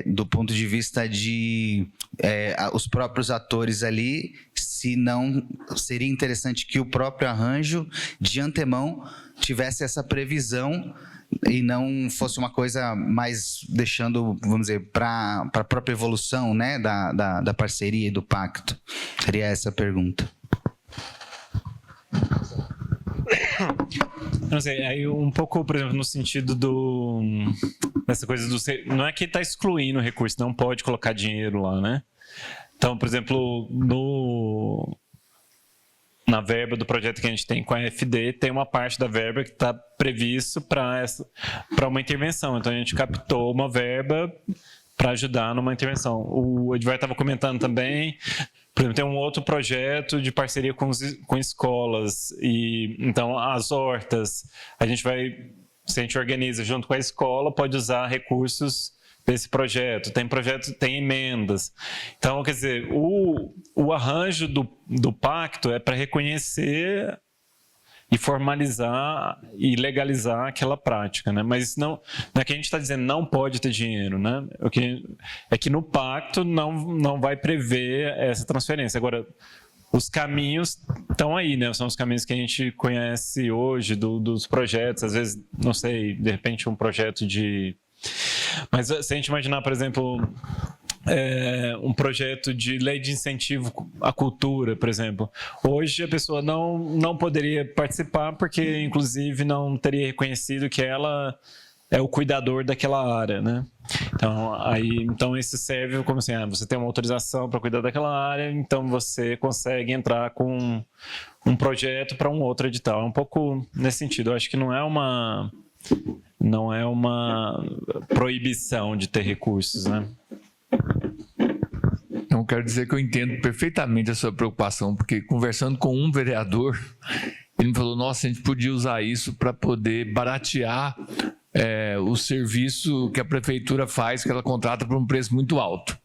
do ponto de vista de os próprios atores ali, se não seria interessante que o próprio arranjo, de antemão, tivesse essa previsão e não fosse uma coisa mais deixando, vamos dizer, para a própria evolução, né, da parceria e do pacto. Seria essa a pergunta. Não sei, aí um pouco, por exemplo, no sentido dessa coisa não é que está excluindo o recurso, não pode colocar dinheiro lá, né? Então, por exemplo, na verba do projeto que a gente tem com a FD, tem uma parte da verba que está previsto para uma intervenção. Então, a gente captou uma verba para ajudar numa intervenção. O Edivar estava comentando também, por exemplo, tem um outro projeto de parceria com escolas. Então, as hortas, se a gente organiza junto com a escola, pode usar recursos desse projeto. Tem emendas. Então, quer dizer, o arranjo do pacto é para reconhecer e formalizar e legalizar aquela prática, né? Mas não é que a gente está dizendo não pode ter dinheiro, né? É que no pacto não vai prever essa transferência. Agora, os caminhos estão aí, né? São os caminhos que a gente conhece hoje dos projetos. Às vezes, não sei, de repente um projeto de... Mas se a gente imaginar, por exemplo, um projeto de lei de incentivo à cultura, por exemplo. Hoje a pessoa não poderia participar porque, inclusive, não teria reconhecido que ela é o cuidador daquela área, né? Então isso serve como assim, você tem uma autorização para cuidar daquela área, então você consegue entrar com um projeto para um outro edital. É um pouco nesse sentido. Eu acho que não é uma proibição de ter recursos, né? Não quero dizer que eu entendo perfeitamente a sua preocupação, porque conversando com um vereador, ele me falou, nossa, a gente podia usar isso para poder baratear o serviço que a prefeitura faz, que ela contrata por um preço muito alto.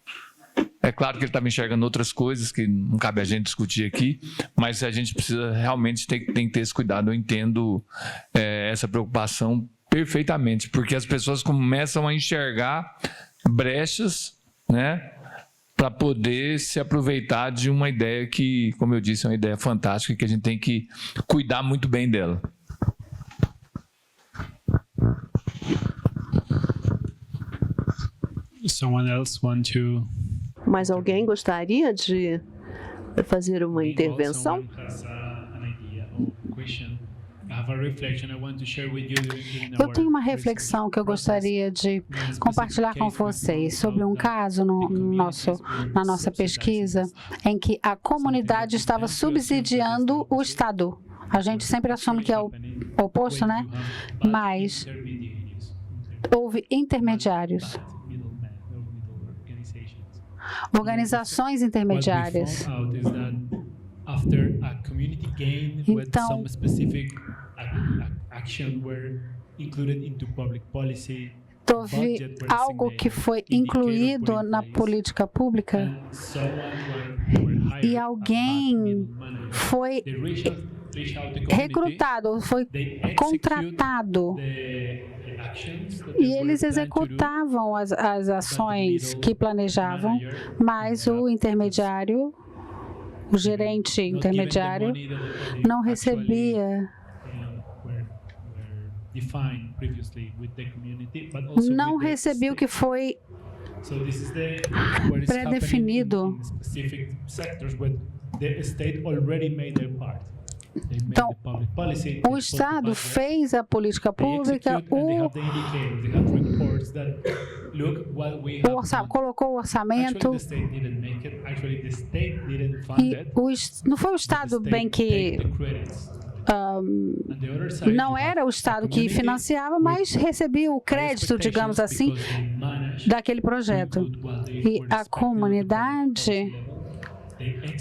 É claro que ele está me enxergando outras coisas que não cabe a gente discutir aqui, mas a gente precisa realmente tem que ter esse cuidado. Eu entendo essa preocupação perfeitamente, porque as pessoas começam a enxergar brechas, né, para poder se aproveitar de uma ideia que, como eu disse, é uma ideia fantástica, que a gente tem que cuidar muito bem dela. Someone else want to... Mais alguém gostaria de fazer uma intervenção? Eu tenho uma reflexão que eu gostaria de compartilhar com vocês sobre um caso na nossa pesquisa em que a comunidade estava subsidiando o Estado. A gente sempre assume que é o oposto, né? Mas houve intermediários. organizações intermediárias. Então, houve algo que foi incluído na política pública e alguém foi recrutado, foi contratado e eles executavam as ações que planejavam, mas o intermediário, o gerente intermediário, não recebia o que foi pré-definido. Então, o Estado fez a política pública, colocou o orçamento, e não foi o Estado bem que... não era o Estado que financiava, mas recebia o crédito, digamos assim, daquele projeto. E a comunidade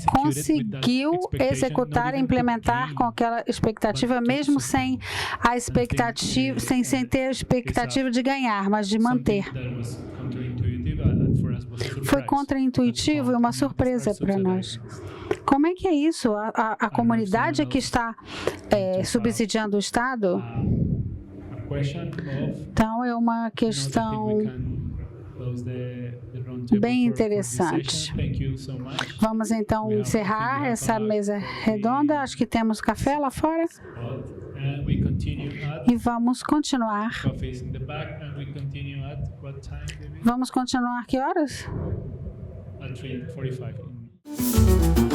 conseguiu executar e implementar com aquela expectativa, mesmo sem a expectativa, sem ter a expectativa de ganhar, mas de manter. Foi contraintuitivo e uma surpresa para nós. Como é que é isso? A comunidade é que está subsidiando o Estado? Então, é uma questão bem interessante. Vamos então encerrar essa mesa redonda. Acho que temos café lá fora. E vamos continuar. Vamos continuar que horas? 3:45.